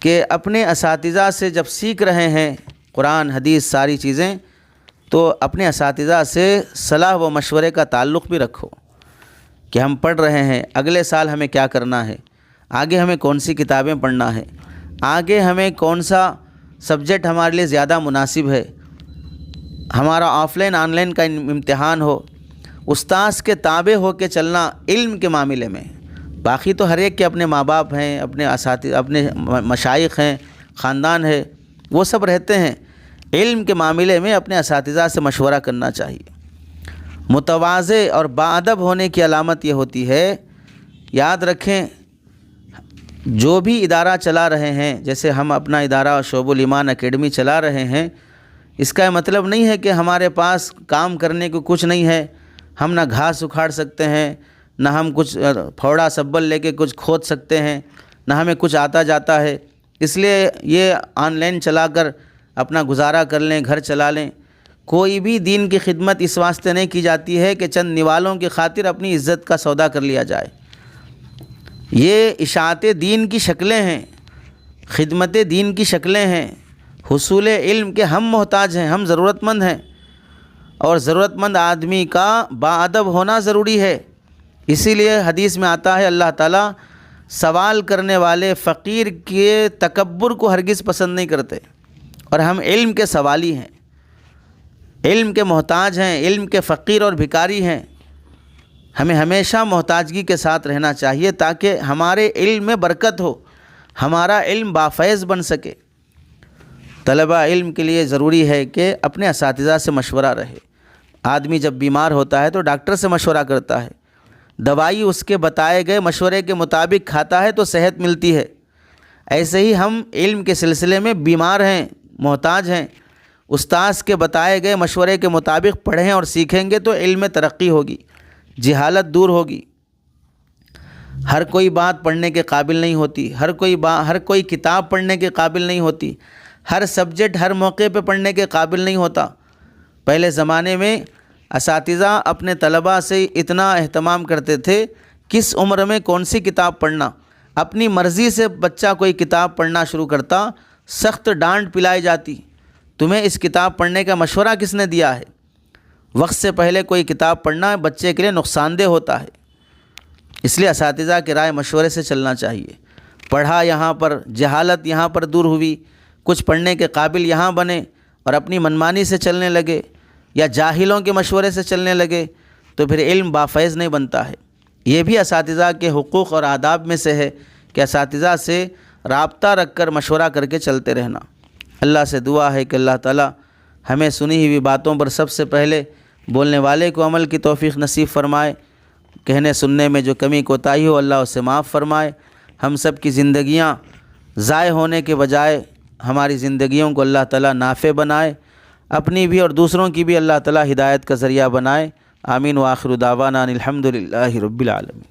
کہ اپنے اساتذہ سے جب سیکھ رہے ہیں قرآن حدیث ساری چیزیں، تو اپنے اساتذہ سے صلاح و مشورے کا تعلق بھی رکھو کہ ہم پڑھ رہے ہیں، اگلے سال ہمیں کیا کرنا ہے، آگے ہمیں کون سی کتابیں پڑھنا ہے، آگے ہمیں کون سا سبجیکٹ ہمارے لیے زیادہ مناسب ہے، ہمارا آف لائن آن لائن کا امتحان ہو. استاذ کے تابع ہو کے چلنا علم کے معاملے میں. باقی تو ہر ایک کے اپنے ماں باپ ہیں، اپنے اساتذہ، اپنے مشائخ ہیں، خاندان ہے، وہ سب رہتے ہیں. علم کے معاملے میں اپنے اساتذہ سے مشورہ کرنا چاہیے. متواضع اور باادب ہونے کی علامت یہ ہوتی ہے، یاد رکھیں جو بھی ادارہ چلا رہے ہیں، جیسے ہم اپنا ادارہ شعب الایمان اکیڈمی چلا رہے ہیں، اس کا مطلب نہیں ہے کہ ہمارے پاس کام کرنے کو کچھ نہیں ہے، ہم نہ گھاس اکھاڑ سکتے ہیں، نہ ہم کچھ پھوڑا سبل لے کے کچھ کھود سکتے ہیں، نہ ہمیں کچھ آتا جاتا ہے. اس لیے یہ آن لائن چلا کر اپنا گزارا کر لیں، گھر چلا لیں. کوئی بھی دین کی خدمت اس واسطے نہیں کی جاتی ہے کہ چند نوالوں کی خاطر اپنی عزت کا سودا کر لیا جائے. یہ اشاعت دین کی شکلیں ہیں، خدمت دین کی شکلیں ہیں. حصول علم کے ہم محتاج ہیں، ہم ضرورت مند ہیں، اور ضرورت مند آدمی کا باادب ہونا ضروری ہے. اسی لیے حدیث میں آتا ہے اللہ تعالیٰ سوال کرنے والے فقیر کے تکبر کو ہرگز پسند نہیں کرتے، اور ہم علم کے سوالی ہیں، علم کے محتاج ہیں، علم کے فقیر اور بھکاری ہیں. ہمیں ہمیشہ محتاجگی کے ساتھ رہنا چاہیے تاکہ ہمارے علم میں برکت ہو، ہمارا علم بافیض بن سکے. طلبہ علم کے لیے ضروری ہے کہ اپنے اساتذہ سے مشورہ رہے. آدمی جب بیمار ہوتا ہے تو ڈاکٹر سے مشورہ کرتا ہے، دوائی اس کے بتائے گئے مشورے کے مطابق کھاتا ہے تو صحت ملتی ہے. ایسے ہی ہم علم کے سلسلے میں بیمار ہیں، محتاج ہیں. استاذ کے بتائے گئے مشورے کے مطابق پڑھیں اور سیکھیں گے تو علم میں ترقی ہوگی، جہالت دور ہوگی. ہر کوئی بات پڑھنے کے قابل نہیں ہوتی، ہر کوئی کتاب پڑھنے کے قابل نہیں ہوتی، ہر سبجیکٹ ہر موقع پہ پڑھنے کے قابل نہیں ہوتا. پہلے زمانے میں اساتذہ اپنے طلباء سے اتنا اہتمام کرتے تھے، کس عمر میں کون سی کتاب پڑھنا. اپنی مرضی سے بچہ کوئی کتاب پڑھنا شروع کرتا، سخت ڈانٹ پلائی جاتی. تمہیں اس کتاب پڑھنے کا مشورہ کس نے دیا ہے؟ وقت سے پہلے کوئی کتاب پڑھنا بچے کے لیے نقصان دہ ہوتا ہے. اس لیے اساتذہ کے رائے مشورے سے چلنا چاہیے. پڑھا یہاں پر، جہالت یہاں پر دور ہوئی، کچھ پڑھنے کے قابل یہاں بنے اور اپنی منمانی سے چلنے لگے یا جاہلوں کے مشورے سے چلنے لگے تو پھر علم بافیض نہیں بنتا ہے. یہ بھی اساتذہ کے حقوق اور آداب میں سے ہے کہ اساتذہ سے رابطہ رکھ کر مشورہ کر کے چلتے رہنا. اللہ سے دعا ہے کہ اللہ تعالیٰ ہمیں سنی ہوئی باتوں پر سب سے پہلے بولنے والے کو عمل کی توفیق نصیب فرمائے. کہنے سننے میں جو کمی کوتاہی ہو اللہ اسے معاف فرمائے. ہم سب کی زندگیاں ضائع ہونے کے بجائے ہماری زندگیوں کو اللہ تعالیٰ نافع بنائے، اپنی بھی اور دوسروں کی بھی اللہ تعالیٰ ہدایت کا ذریعہ بنائے. آمین. وآخر دعوانا ان الحمد للہ رب العالمین.